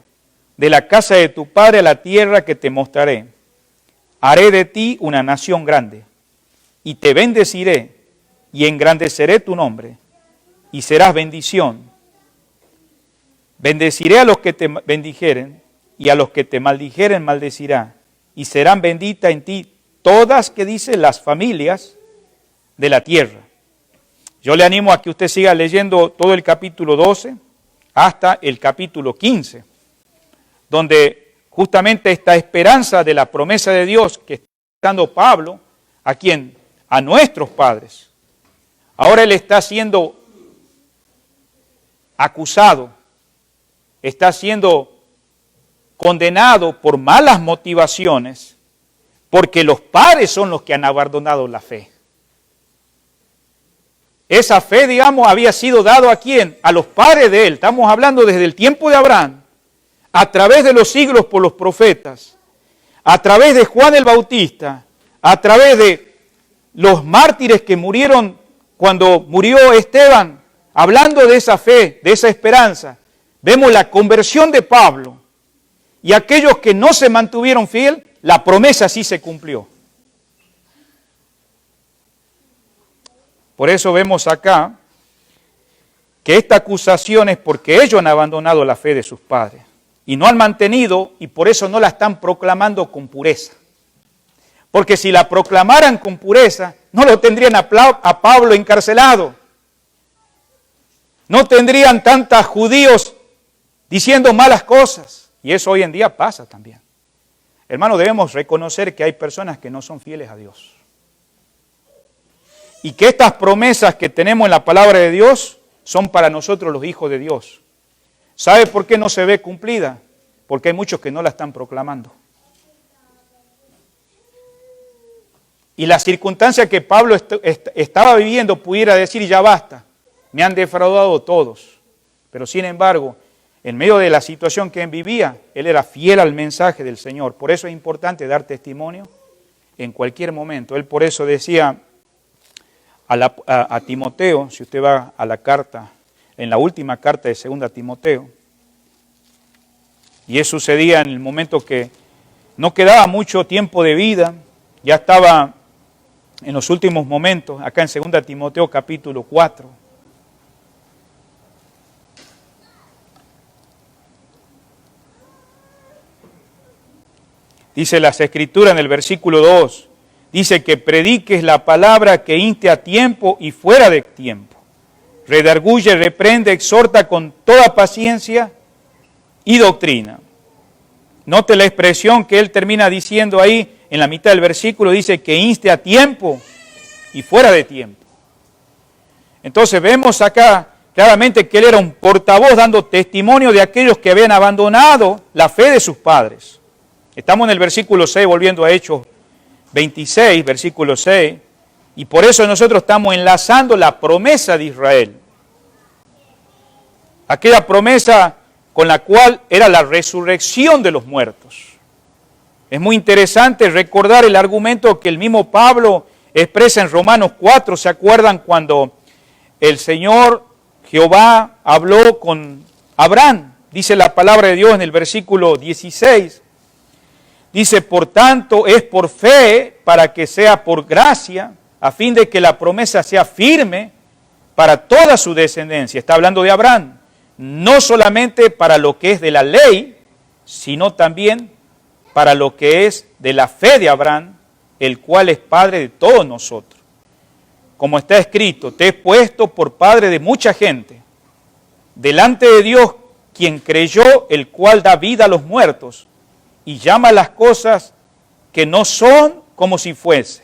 de la casa de tu padre a la tierra que te mostraré. Haré de ti una nación grande, y te bendeciré, y engrandeceré tu nombre, y serás bendición. Bendeciré a los que te bendijeren, y a los que te maldijeren maldecirá, y serán benditas en ti todas, que dice, las familias de la tierra. Yo le animo a que usted siga leyendo todo el capítulo 12 hasta el capítulo 15, donde justamente esta esperanza de la promesa de Dios que está dando Pablo, ¿a quién? A nuestros padres. Ahora él está siendo acusado, está siendo condenado por malas motivaciones, porque los padres son los que han abandonado la fe. Esa fe, digamos, había sido dado ¿a quién? A los padres de él. Estamos hablando desde el tiempo de Abraham, a través de los siglos por los profetas, a través de Juan el Bautista, a través de los mártires que murieron cuando murió Esteban, hablando de esa fe, de esa esperanza. Vemos la conversión de Pablo, y aquellos que no se mantuvieron fiel, la promesa sí se cumplió. Por eso vemos acá que esta acusación es porque ellos han abandonado la fe de sus padres y no han mantenido, y por eso no la están proclamando con pureza. Porque si la proclamaran con pureza, no lo tendrían a Pablo encarcelado. No tendrían tantos judíos diciendo malas cosas. Y eso hoy en día pasa también. Hermanos, debemos reconocer que hay personas que no son fieles a Dios. Y que estas promesas que tenemos en la palabra de Dios son para nosotros los hijos de Dios. ¿Sabe por qué no se ve cumplida? Porque hay muchos que no la están proclamando. Y la circunstancia que Pablo estaba viviendo pudiera decir, ya basta, me han defraudado todos. Pero sin embargo, en medio de la situación que él vivía, él era fiel al mensaje del Señor. Por eso es importante dar testimonio en cualquier momento. Él por eso decía a Timoteo, si usted va a la carta, en la última carta de 2 Timoteo, y eso sucedía en el momento que no quedaba mucho tiempo de vida, ya estaba en los últimos momentos, acá en 2 Timoteo capítulo 4. Dice las Escrituras en el versículo 2, dice que prediques la palabra, que inste a tiempo y fuera de tiempo. Redarguye, reprende, exhorta con toda paciencia y doctrina. Note la expresión que él termina diciendo ahí en la mitad del versículo, dice que inste a tiempo y fuera de tiempo. Entonces vemos acá claramente que él era un portavoz dando testimonio de aquellos que habían abandonado la fe de sus padres. Estamos en el versículo 6, volviendo a Hechos 26, versículo 6, y por eso nosotros estamos enlazando la promesa de Israel. Aquella promesa con la cual era la resurrección de los muertos. Es muy interesante recordar el argumento que el mismo Pablo expresa en Romanos 4, ¿se acuerdan cuando el Señor Jehová habló con Abraham. Dice la palabra de Dios en el versículo 16. Dice, por tanto, es por fe para que sea por gracia, a fin de que la promesa sea firme para toda su descendencia. Está hablando de Abraham. No solamente para lo que es de la ley, sino también para lo que es de la fe de Abraham, el cual es padre de todos nosotros. Como está escrito, te he puesto por padre de mucha gente, delante de Dios, quien creyó, el cual da vida a los muertos, y llama las cosas que no son como si fuese.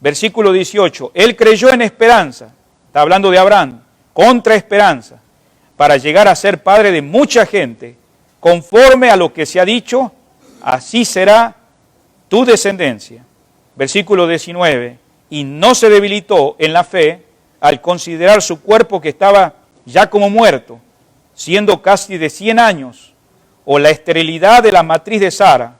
Versículo 18, él creyó en esperanza, está hablando de Abraham, contra esperanza, para llegar a ser padre de mucha gente, conforme a lo que se ha dicho, así será tu descendencia. Versículo 19, y no se debilitó en la fe al considerar su cuerpo que estaba ya como muerto, siendo casi de 100 años, o la esterilidad de la matriz de Sara.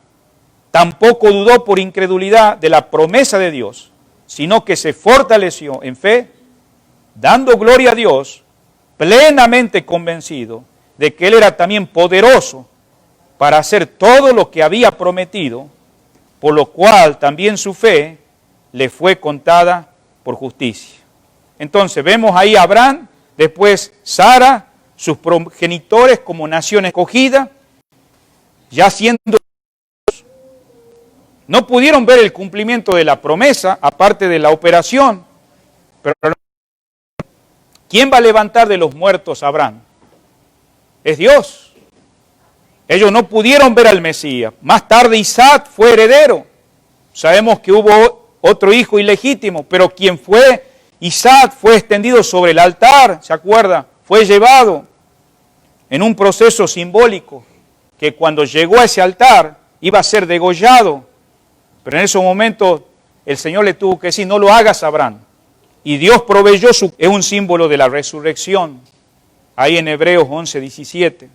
Tampoco dudó por incredulidad de la promesa de Dios, sino que se fortaleció en fe, dando gloria a Dios, plenamente convencido de que Él era también poderoso para hacer todo lo que había prometido, por lo cual también su fe le fue contada por justicia. Entonces vemos ahí a Abraham, después Sara, sus progenitores como nación escogida, ya siendo... No pudieron ver el cumplimiento de la promesa, aparte de la operación, pero ¿quién va a levantar de los muertos a Abraham? Es Dios. Ellos no pudieron ver al Mesías. Más tarde Isaac fue heredero. Sabemos que hubo otro hijo ilegítimo, pero quien fue Isaac fue extendido sobre el altar, ¿se acuerda? Fue llevado en un proceso simbólico, que cuando llegó a ese altar iba a ser degollado. Pero en ese momento el Señor le tuvo que decir, no lo hagas, Abraham. Y Dios proveyó, es un símbolo de la resurrección, ahí en Hebreos 11:17.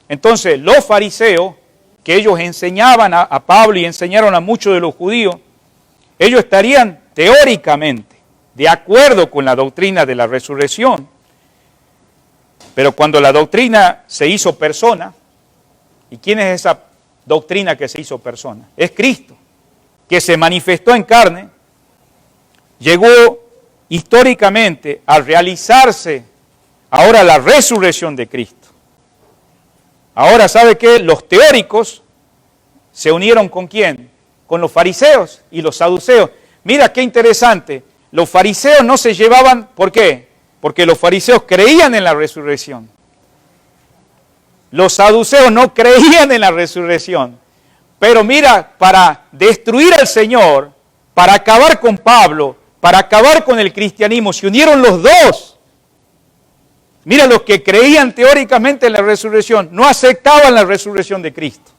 Entonces, los fariseos, que ellos enseñaban a Pablo y enseñaron a muchos de los judíos, ellos estarían teóricamente de acuerdo con la doctrina de la resurrección. Pero cuando la doctrina se hizo persona, ¿y quién es esa doctrina que se hizo persona? Es Cristo, que se manifestó en carne, llegó históricamente a realizarse ahora la resurrección de Cristo. Ahora, ¿sabe qué? Los teóricos se unieron ¿con quién? Con los fariseos y los saduceos. Mira qué interesante, los fariseos no se llevaban, ¿por qué? Porque los fariseos creían en la resurrección. Los saduceos no creían en la resurrección. Pero mira, para destruir al Señor, para acabar con Pablo, para acabar con el cristianismo, se unieron los dos. Mira, los que creían teóricamente en la resurrección, no aceptaban la resurrección de Cristo.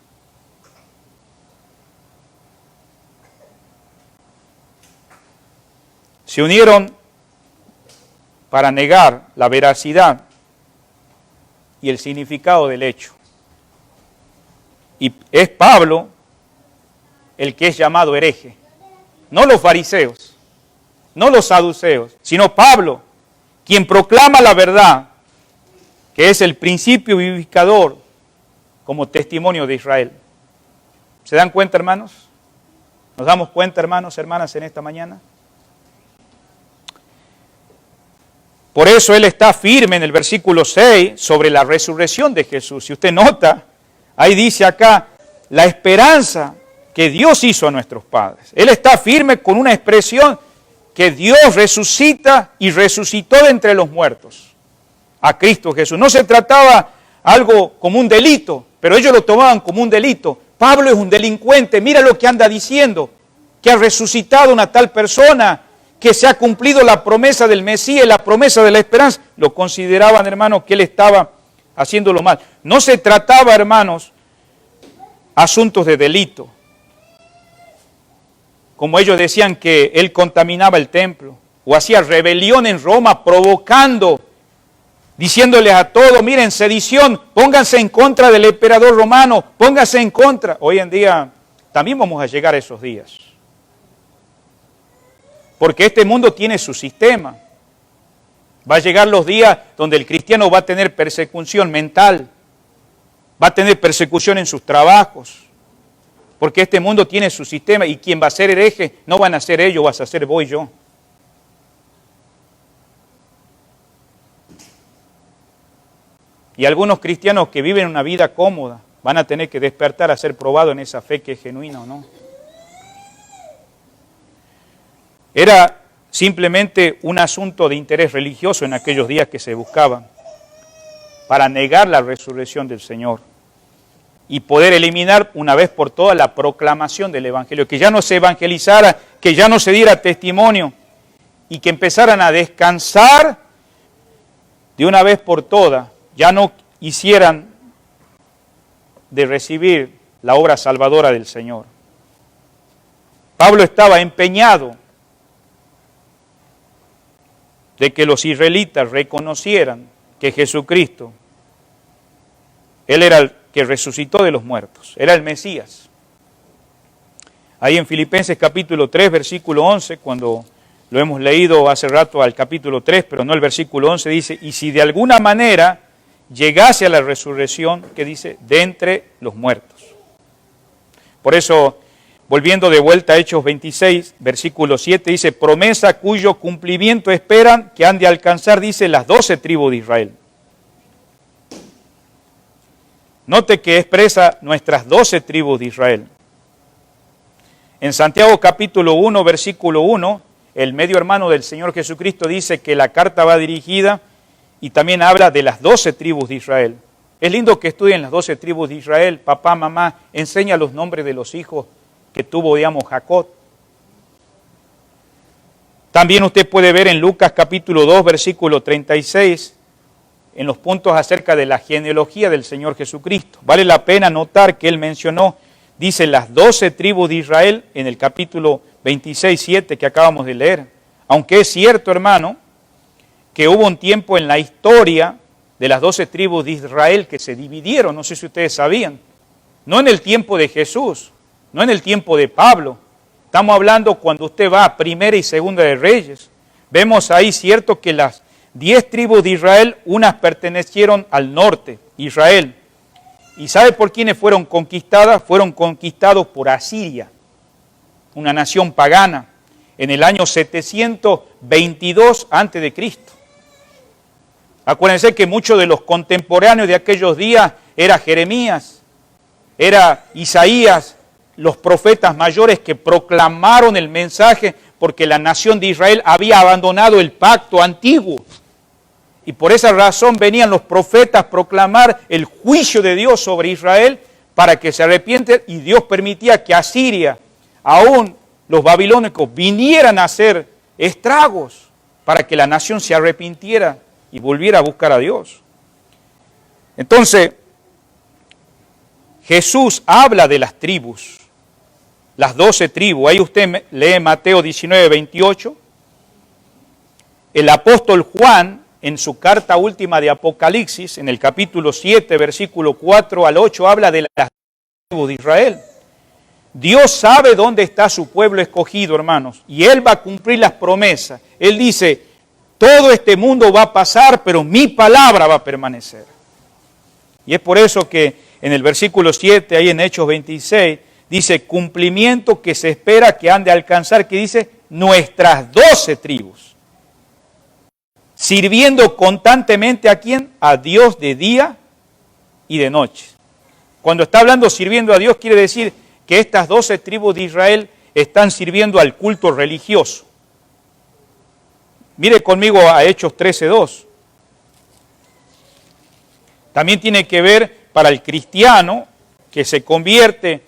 Se unieron para negar la veracidad y el significado del hecho. Y es Pablo el que es llamado hereje. No los fariseos, no los saduceos, sino Pablo, quien proclama la verdad, que es el principio vivificador como testimonio de Israel. ¿Se dan cuenta, hermanos? ¿Nos damos cuenta, hermanos, hermanas, en esta mañana? Por eso él está firme en el versículo 6 sobre la resurrección de Jesús. Si usted nota, ahí dice acá, la esperanza que Dios hizo a nuestros padres. Él está firme con una expresión que Dios resucita y resucitó de entre los muertos a Cristo Jesús. No se trataba algo como un delito, pero ellos lo tomaban como un delito. Pablo es un delincuente, mira lo que anda diciendo, que ha resucitado una tal persona, que se ha cumplido la promesa del Mesías, la promesa de la esperanza. Lo consideraban, hermanos, que él estaba haciéndolo mal. No se trataba, hermanos, asuntos de delito. Como ellos decían que él contaminaba el templo, o hacía rebelión en Roma, provocando, diciéndoles a todos, miren, sedición, pónganse en contra del emperador romano, pónganse en contra. Hoy en día también vamos a llegar a esos días. Porque este mundo tiene su sistema. Va a llegar los días donde el cristiano va a tener persecución mental, va a tener persecución en sus trabajos, porque este mundo tiene su sistema y quien va a ser hereje no van a ser ellos, vas a ser vos y yo. Y algunos cristianos que viven una vida cómoda van a tener que despertar a ser probados en esa fe que es genuina o no. Era simplemente un asunto de interés religioso en aquellos días que se buscaban para negar la resurrección del Señor y poder eliminar una vez por todas la proclamación del Evangelio, que ya no se evangelizara, que ya no se diera testimonio y que empezaran a descansar de una vez por todas, ya no hicieran de recibir la obra salvadora del Señor. Pablo estaba empeñado de que los israelitas reconocieran que Jesucristo, Él era el que resucitó de los muertos, era el Mesías. Ahí en Filipenses capítulo 3, versículo 11, cuando lo hemos leído hace rato al capítulo 3, pero no el versículo 11, dice, y si de alguna manera llegase a la resurrección, que dice, de entre los muertos. Por eso, volviendo de vuelta a Hechos 26, versículo 7, dice, promesa cuyo cumplimiento esperan que han de alcanzar, dice, las 12 tribus de Israel. Note que expresa nuestras 12 tribus de Israel. En Santiago capítulo 1, versículo 1, el medio hermano del Señor Jesucristo dice que la carta va dirigida y también habla de las 12 tribus de Israel. Es lindo que estudien las 12 tribus de Israel. Papá, mamá, enseña los nombres de los hijos que tuvo, digamos, Jacob. También usted puede ver en Lucas capítulo 2, versículo 36, en los puntos acerca de la genealogía del Señor Jesucristo. Vale la pena notar que él mencionó, dice, las 12 tribus de Israel en el capítulo 26, 7 que acabamos de leer. Aunque es cierto, hermano, que hubo un tiempo en la historia de las 12 tribus de Israel que se dividieron, no sé si ustedes sabían, no en el tiempo de Jesús, no en el tiempo de Pablo, estamos hablando cuando usted va a Primera y Segunda de Reyes, vemos ahí cierto que las 10 tribus de Israel, unas pertenecieron al norte, Israel, y ¿sabe por quiénes fueron conquistadas? Fueron conquistados por Asiria, una nación pagana, en el año 722 a.C. Acuérdense que muchos de los contemporáneos de aquellos días era Jeremías, era Isaías, los profetas mayores que proclamaron el mensaje porque la nación de Israel había abandonado el pacto antiguo. Y por esa razón venían los profetas a proclamar el juicio de Dios sobre Israel para que se arrepienten, y Dios permitía que Asiria, aún los babilónicos, vinieran a hacer estragos para que la nación se arrepintiera y volviera a buscar a Dios. Entonces, Jesús habla de las tribus, las 12 tribus. Ahí usted lee Mateo 19, 28. El apóstol Juan, en su carta última de Apocalipsis, en el capítulo 7, versículo 4 al 8, habla de las tribus de Israel. Dios sabe dónde está su pueblo escogido, hermanos, y Él va a cumplir las promesas. Él dice, todo este mundo va a pasar, pero mi palabra va a permanecer. Y es por eso que en el versículo 7, ahí en Hechos 26, dice, cumplimiento que se espera que han de alcanzar, que dice, nuestras 12 tribus. Sirviendo constantemente ¿a quién? A Dios de día y de noche. Cuando está hablando sirviendo a Dios, quiere decir que estas 12 tribus de Israel están sirviendo al culto religioso. Mire conmigo a Hechos 13:2. También tiene que ver para el cristiano que se convierte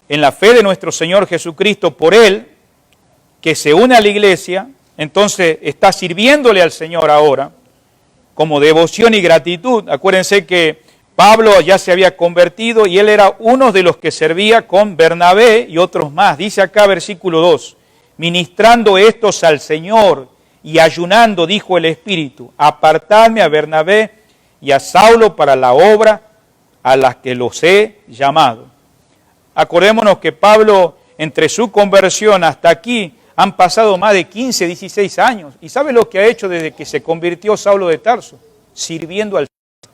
en la fe de nuestro Señor Jesucristo por Él, que se une a la iglesia, entonces está sirviéndole al Señor ahora como devoción y gratitud. Acuérdense que Pablo ya se había convertido y él era uno de los que servía con Bernabé y otros más. Dice acá versículo 2, ministrando estos al Señor y ayunando, dijo el Espíritu, apartadme a Bernabé y a Saulo para la obra a la que los he llamado. Acordémonos que Pablo, entre su conversión hasta aquí, Han pasado más de 15, 16 años. ¿Y sabe lo que ha hecho desde que se convirtió Saulo de Tarso? Sirviendo al Señor.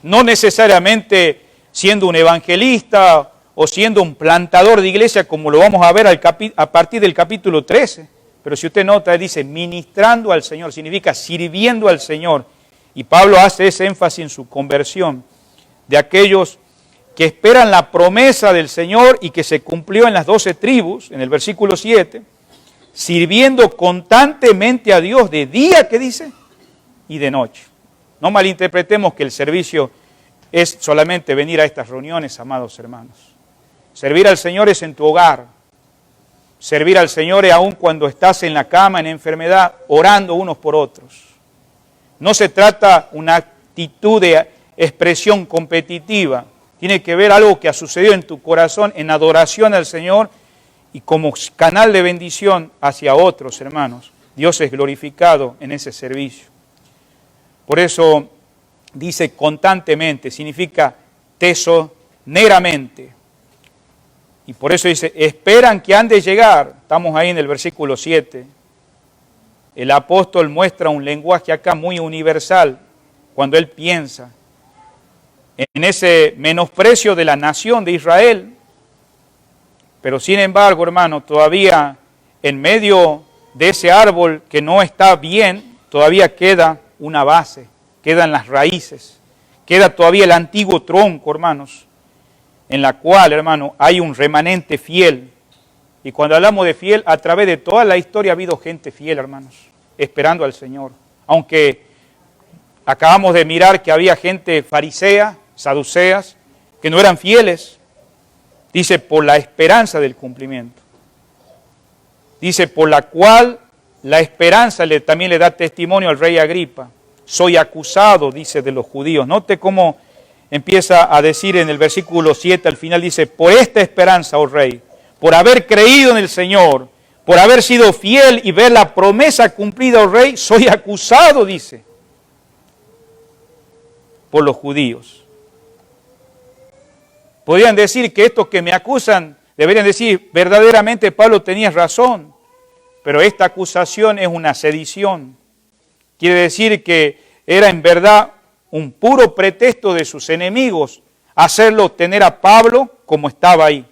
No necesariamente siendo un evangelista o siendo un plantador de iglesia, como lo vamos a ver a partir del capítulo 13. Pero si usted nota, dice, ministrando al Señor, significa sirviendo al Señor. Y Pablo hace ese énfasis en su conversión de aquellos que esperan la promesa del Señor y que se cumplió en las 12 tribus, en el versículo 7, sirviendo constantemente a Dios de día, ¿qué dice? Y de noche. No malinterpretemos que el servicio es solamente venir a estas reuniones, amados hermanos. Servir al Señor es en tu hogar. Servir al Señor es aún cuando estás en la cama, en enfermedad, orando unos por otros. No se trata una actitud de expresión competitiva. Tiene que ver algo que ha sucedido en tu corazón en adoración al Señor y como canal de bendición hacia otros, hermanos. Dios es glorificado en ese servicio. Por eso dice constantemente, significa tesoneramente. Y por eso dice, esperan que han de llegar. Estamos ahí en el versículo 7. El apóstol muestra un lenguaje acá muy universal cuando él piensa en ese menosprecio de la nación de Israel. Pero sin embargo, hermano, todavía en medio de ese árbol que no está bien, todavía queda una base, quedan las raíces, queda todavía el antiguo tronco, hermanos, en la cual, hermano, hay un remanente fiel. Y cuando hablamos de fiel, a través de toda la historia ha habido gente fiel, hermanos, esperando al Señor. Aunque acabamos de mirar que había gente farisea, saduceas, que no eran fieles, dice por la esperanza del cumplimiento. Dice por la cual la esperanza también le da testimonio al rey Agripa. Soy acusado, dice, de los judíos. Note cómo empieza a decir en el versículo 7, al final dice, por esta esperanza, oh rey, por haber creído en el Señor, por haber sido fiel y ver la promesa cumplida, oh rey, soy acusado, dice, por los judíos. Podrían decir que estos que me acusan, deberían decir, verdaderamente Pablo tenía razón, pero esta acusación es una sedición. Quiere decir que era en verdad un puro pretexto de sus enemigos hacerlo tener a Pablo como estaba ahí.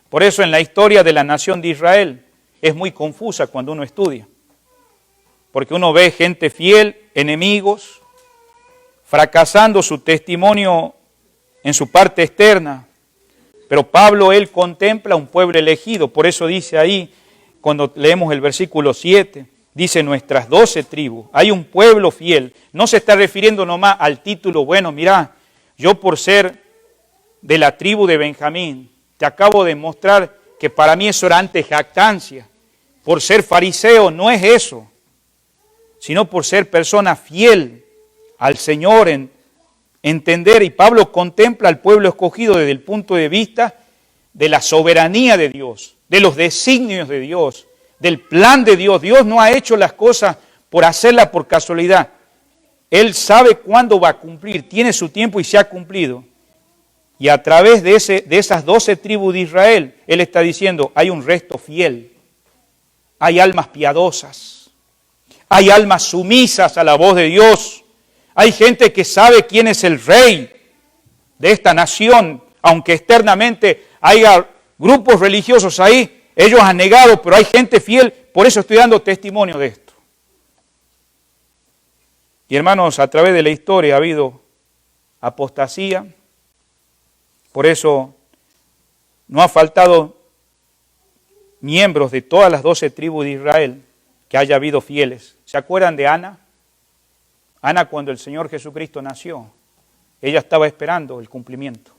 Por eso en la historia de la nación de Israel es muy confusa cuando uno estudia. Porque uno ve gente fiel, enemigos, fracasando su testimonio en su parte externa. Pero Pablo, él contempla un pueblo elegido. Por eso dice ahí, cuando leemos el versículo 7, dice nuestras 12 tribus. Hay un pueblo fiel. No se está refiriendo nomás al título, bueno, mirá, yo por ser de la tribu de Benjamín, te acabo de mostrar que para mí eso era antes jactancia. Por ser fariseo no es eso, sino por ser persona fiel al Señor en entender. Y Pablo contempla al pueblo escogido desde el punto de vista de la soberanía de Dios, de los designios de Dios, del plan de Dios. Dios no ha hecho las cosas por hacerlas por casualidad. Él sabe cuándo va a cumplir, tiene su tiempo y se ha cumplido. Y a través de esas 12 tribus de Israel, Él está diciendo, hay un resto fiel, hay almas piadosas, hay almas sumisas a la voz de Dios, hay gente que sabe quién es el rey de esta nación, aunque externamente haya grupos religiosos ahí, ellos han negado, pero hay gente fiel, por eso estoy dando testimonio de esto. Y hermanos, a través de la historia ha habido apostasía, por eso no ha faltado miembros de todas las 12 tribus de Israel que haya habido fieles. ¿Se acuerdan de Ana? Ana, cuando el Señor Jesucristo nació, ella estaba esperando el cumplimiento.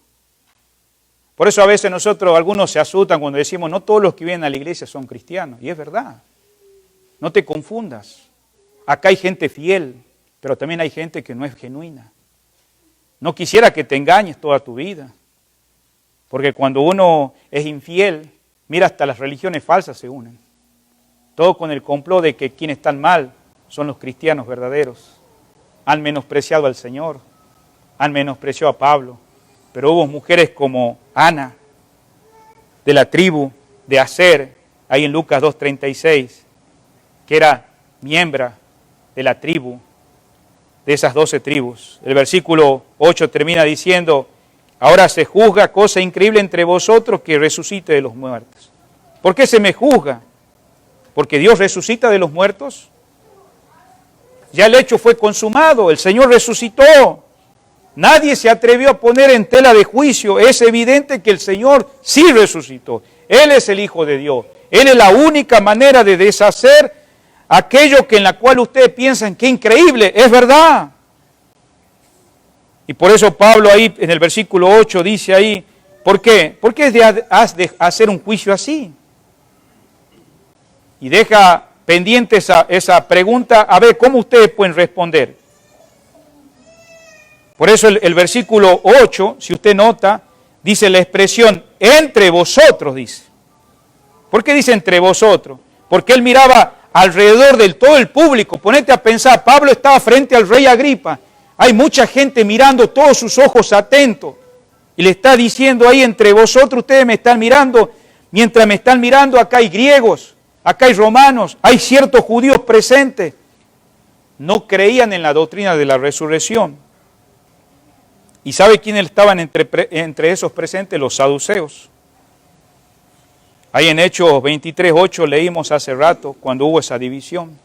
Por eso a veces algunos se asustan cuando decimos, no todos los que vienen a la iglesia son cristianos. Y es verdad, no te confundas. Acá hay gente fiel, pero también hay gente que no es genuina. No quisiera que te engañes toda tu vida. Porque cuando uno es infiel, mira, hasta las religiones falsas se unen. Todo con el complot de que quienes están mal son los cristianos verdaderos. Han menospreciado al Señor, han menospreciado a Pablo. Pero hubo mujeres como Ana, de la tribu de Aser, ahí en Lucas 2:36, que era miembro de la tribu, de esas 12 tribus. El versículo 8 termina diciendo, ahora se juzga cosa increíble entre vosotros que resucite de los muertos. ¿Por qué se me juzga? ¿Porque Dios resucita de los muertos? Ya el hecho fue consumado, el Señor resucitó. Nadie se atrevió a poner en tela de juicio. Es evidente que el Señor sí resucitó. Él es el Hijo de Dios. Él es la única manera de deshacer aquello que en la cual ustedes piensan que increíble, es verdad. Y por eso Pablo ahí en el versículo 8 dice ahí, ¿por qué? ¿Por qué has de hacer un juicio así? Y deja pendiente esa pregunta, a ver cómo ustedes pueden responder. Por eso el versículo 8, si usted nota, dice la expresión entre vosotros, dice. ¿Por qué dice entre vosotros? Porque él miraba alrededor del todo el público. Ponete a pensar, Pablo estaba frente al rey Agripa. Hay mucha gente mirando, todos sus ojos atentos. Y le está diciendo ahí, entre vosotros ustedes me están mirando. Mientras me están mirando, acá hay griegos, acá hay romanos, hay ciertos judíos presentes. No creían en la doctrina de la resurrección. ¿Y sabe quiénes estaban entre esos presentes? Los saduceos. Ahí en Hechos 23:8 leímos hace rato cuando hubo esa división.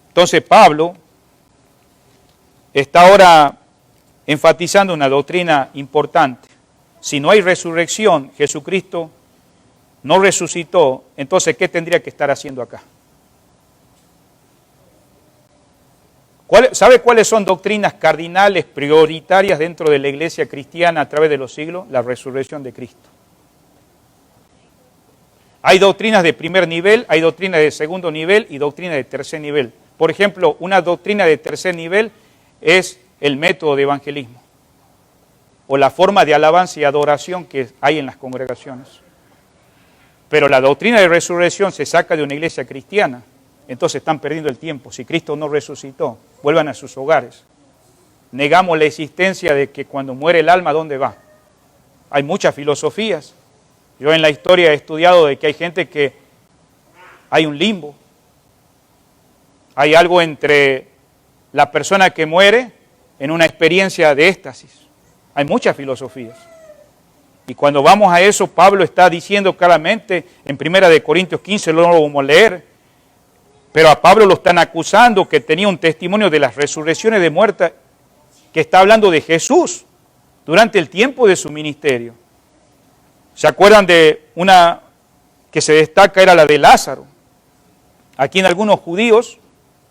Entonces Pablo está ahora enfatizando una doctrina importante. Si no hay resurrección, Jesucristo no resucitó, entonces ¿qué tendría que estar haciendo acá? ¿Sabe cuáles son doctrinas cardinales, prioritarias dentro de la iglesia cristiana a través de los siglos? La resurrección de Cristo. Hay doctrinas de primer nivel, hay doctrinas de segundo nivel y doctrinas de tercer nivel. Por ejemplo, una doctrina de tercer nivel es el método de evangelismo o la forma de alabanza y adoración que hay en las congregaciones. Pero la doctrina de resurrección se saca de una iglesia cristiana, entonces están perdiendo el tiempo. Si Cristo no resucitó, vuelvan a sus hogares. Negamos la existencia de que cuando muere el alma, ¿dónde va? Hay muchas filosofías. Yo en la historia he estudiado de que hay gente que hay un limbo. Hay algo entre la persona que muere en una experiencia de éxtasis. Hay muchas filosofías. Y cuando vamos a eso, Pablo está diciendo claramente, en 1 Corintios 15, lo vamos a leer, pero a Pablo lo están acusando que tenía un testimonio de las resurrecciones de muertos, que está hablando de Jesús durante el tiempo de su ministerio. ¿Se acuerdan de una que se destaca? Era la de Lázaro. Aquí en algunos judíos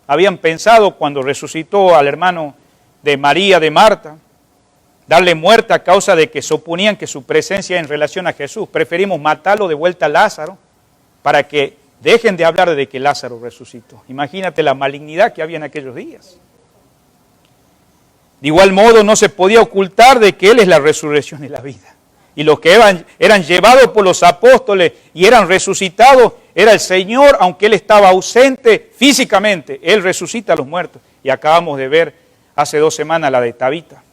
habían pensado cuando resucitó al hermano de María, de Marta, darle muerte a causa de que se oponían que su presencia en relación a Jesús. Preferimos matarlo de vuelta a Lázaro para que dejen de hablar de que Lázaro resucitó. Imagínate la malignidad que había en aquellos días. De igual modo no se podía ocultar de que Él es la resurrección y la vida. Y los que eran llevados por los apóstoles y eran resucitados, era el Señor, aunque Él estaba ausente físicamente. Él resucita a los muertos. Y acabamos de ver hace 2 semanas la de Tabita.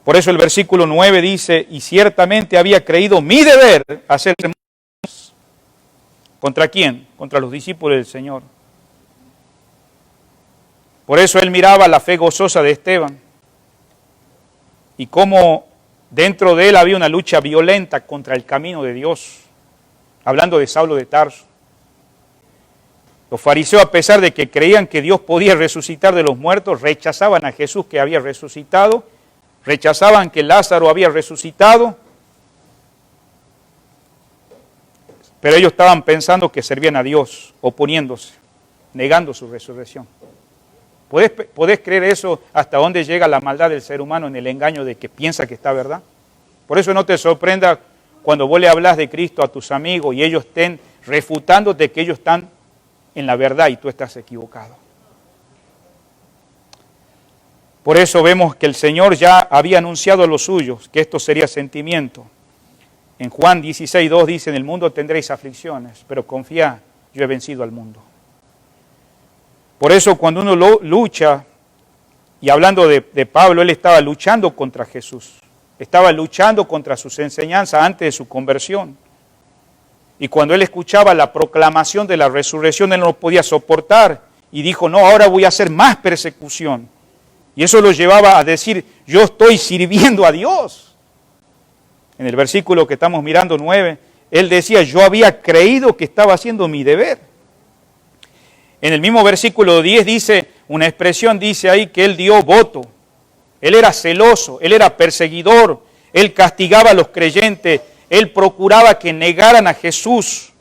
Por eso el versículo 9 dice, y ciertamente había creído mi deber hacer sermones. ¿Contra quién? Contra los discípulos del Señor. Por eso él miraba la fe gozosa de Esteban y cómo dentro de él había una lucha violenta contra el camino de Dios, hablando de Saulo de Tarso. Los fariseos, a pesar de que creían que Dios podía resucitar de los muertos, rechazaban a Jesús que había resucitado, rechazaban que Lázaro había resucitado, pero ellos estaban pensando que servían a Dios, oponiéndose, negando su resurrección. ¿Podés creer eso hasta dónde llega la maldad del ser humano en el engaño de que piensa que está verdad? Por eso no te sorprenda cuando vos le hablas de Cristo a tus amigos y ellos estén refutándote que ellos están en la verdad y tú estás equivocado. Por eso vemos que el Señor ya había anunciado a los suyos que esto sería sentimiento. En Juan 16:2 dice, en el mundo tendréis aflicciones, pero confía, yo he vencido al mundo. Por eso cuando uno lucha, y hablando de Pablo, él estaba luchando contra Jesús. Estaba luchando contra sus enseñanzas antes de su conversión. Y cuando él escuchaba la proclamación de la resurrección, él no lo podía soportar. Y dijo, no, ahora voy a hacer más persecución. Y eso lo llevaba a decir, yo estoy sirviendo a Dios. En el versículo que estamos mirando, 9, él decía, yo había creído que estaba haciendo mi deber. En el mismo versículo 10 dice, una expresión dice ahí que él dio voto. Él era celoso, él era perseguidor, él castigaba a los creyentes, él procuraba que negaran a Jesús.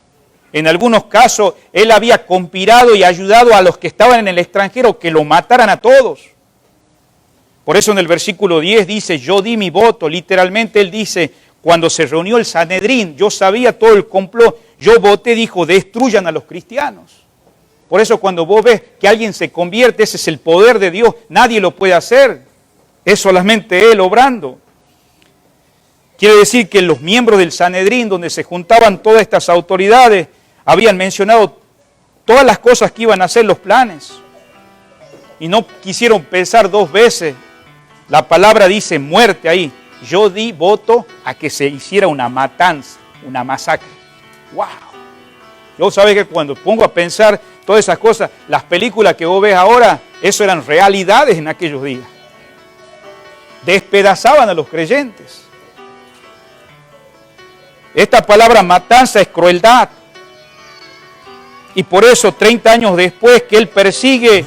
En algunos casos, él había conspirado y ayudado a los que estaban en el extranjero que lo mataran a todos. Por eso en el versículo 10 dice, yo di mi voto. Literalmente él dice, cuando se reunió el Sanedrín, yo sabía todo el complot, yo voté, dijo, destruyan a los cristianos. Por eso cuando vos ves que alguien se convierte, ese es el poder de Dios, nadie lo puede hacer. Es solamente Él obrando. Quiere decir que los miembros del Sanedrín, donde se juntaban todas estas autoridades, habían mencionado todas las cosas que iban a hacer, los planes. Y no quisieron pensar dos veces. La palabra dice muerte ahí. Yo di voto a que se hiciera una matanza, una masacre. ¡Wow! Yo sabes que cuando pongo a pensar todas esas cosas, las películas que vos ves ahora, eso eran realidades en aquellos días. Despedazaban a los creyentes. Esta palabra matanza es crueldad. Y por eso 30 años después que él persigue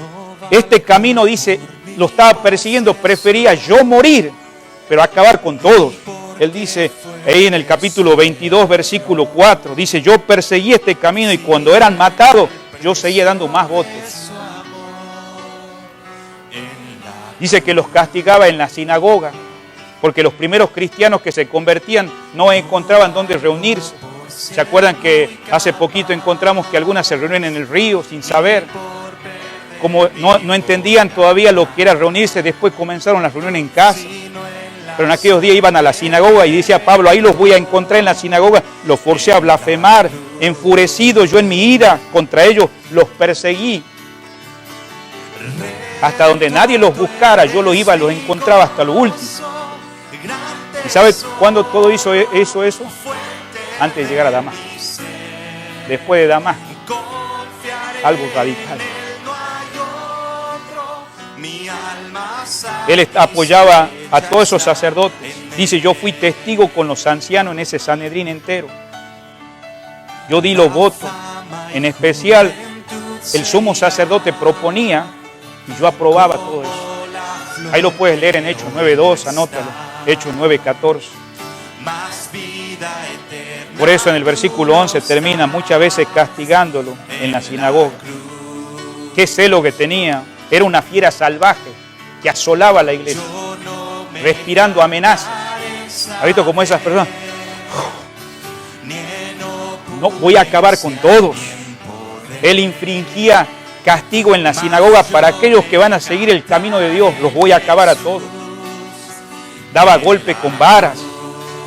este camino, dice, lo estaba persiguiendo, prefería yo morir, pero acabar con todos. Él dice ahí en el capítulo 22, versículo 4, dice, yo perseguí este camino y cuando eran matados, yo seguía dando más votos. Dice que los castigaba en la sinagoga, porque los primeros cristianos que se convertían no encontraban dónde reunirse. ¿Se acuerdan que hace poquito encontramos que algunas se reunían en el río sin saber? Como no entendían todavía lo que era reunirse, después comenzaron las reuniones en casa. Pero en aquellos días iban a la sinagoga y decía Pablo, ahí los voy a encontrar en la sinagoga. Los forcé a blasfemar, enfurecido yo en mi ira contra ellos, los perseguí. Hasta donde nadie los buscara, yo los encontraba hasta lo último. ¿Y sabes cuándo todo hizo eso? Antes de llegar a Damasco. Después de Damasco. Algo radical. Él apoyaba a todos esos sacerdotes. Dice, yo fui testigo con los ancianos en ese Sanedrín entero. Yo di los votos. En especial, el sumo sacerdote proponía y yo aprobaba todo eso. Ahí lo puedes leer en Hechos 9:2, anótalo. Hechos 9:14. Por eso en el versículo 11 termina muchas veces castigándolo en la sinagoga. Qué celo que tenía. Era una fiera salvaje que asolaba la iglesia, respirando amenazas. ¿Ha visto cómo esas personas? No, voy a acabar con todos. Él infringía castigo en la sinagoga para aquellos que van a seguir el camino de Dios. Los voy a acabar a todos. Daba golpe con varas,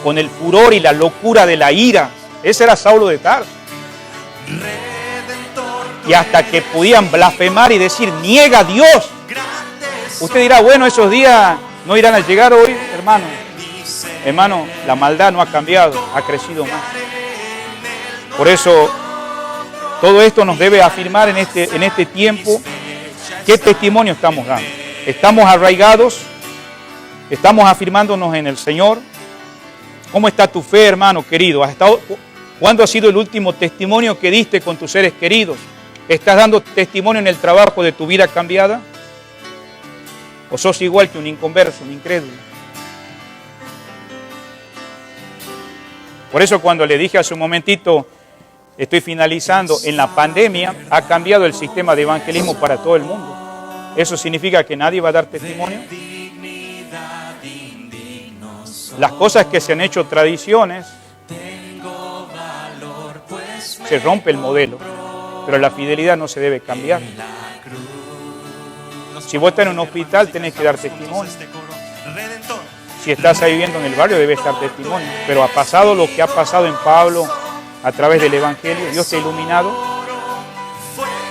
con el furor y la locura de la ira. Ese era Saulo de Tarso. Y hasta que podían blasfemar y decir, niega a Dios. Usted dirá, bueno, esos días no irán a llegar hoy, hermano. Hermano, la maldad no ha cambiado, ha crecido más. Por eso, todo esto nos debe afirmar en este tiempo qué testimonio estamos dando. ¿Estamos arraigados? ¿Estamos afirmándonos en el Señor? ¿Cómo está tu fe, hermano querido? ¿Cuándo ha sido el último testimonio que diste con tus seres queridos? ¿Estás dando testimonio en el trabajo de tu vida cambiada? ¿O sos igual que un inconverso, un incrédulo? Por eso cuando le dije hace un momentito, estoy finalizando, en la pandemia ha cambiado el sistema de evangelismo para todo el mundo. ¿Eso significa que nadie va a dar testimonio? Las cosas que se han hecho tradiciones, se rompe el modelo, pero la fidelidad no se debe cambiar. Si vos estás en un hospital, tenés que dar testimonio. Si estás ahí viviendo en el barrio, debes dar testimonio. Pero ha pasado lo que ha pasado en Pablo a través del Evangelio. Dios te ha iluminado.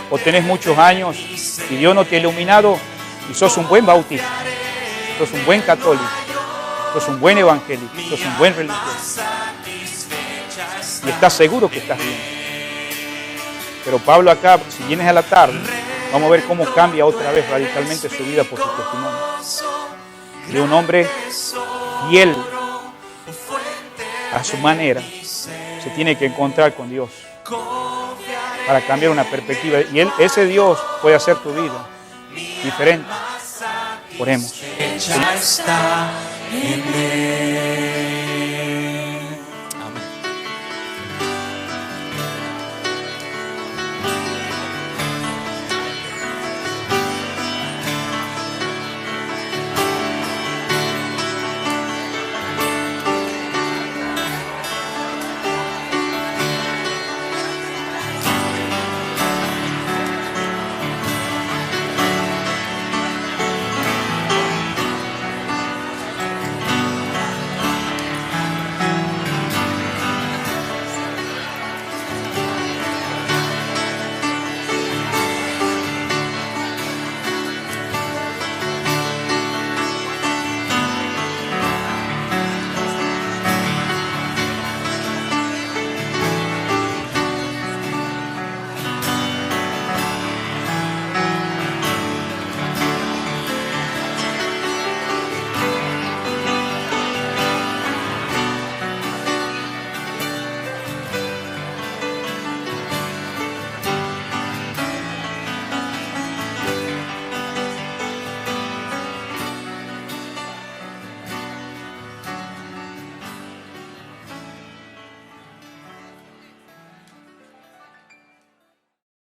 O tenés muchos años y Dios no te ha iluminado y sos un buen bautista. Sos un buen católico. sos un buen evangélico, sos un buen religioso. Y estás seguro que estás bien. Pero Pablo acá, si vienes a la tarde, vamos a ver cómo cambia otra vez radicalmente su vida por su testimonio. De un hombre fiel a su manera, se tiene que encontrar con Dios para cambiar una perspectiva. Y ese Dios puede hacer tu vida diferente. Oremos. Ya está en él.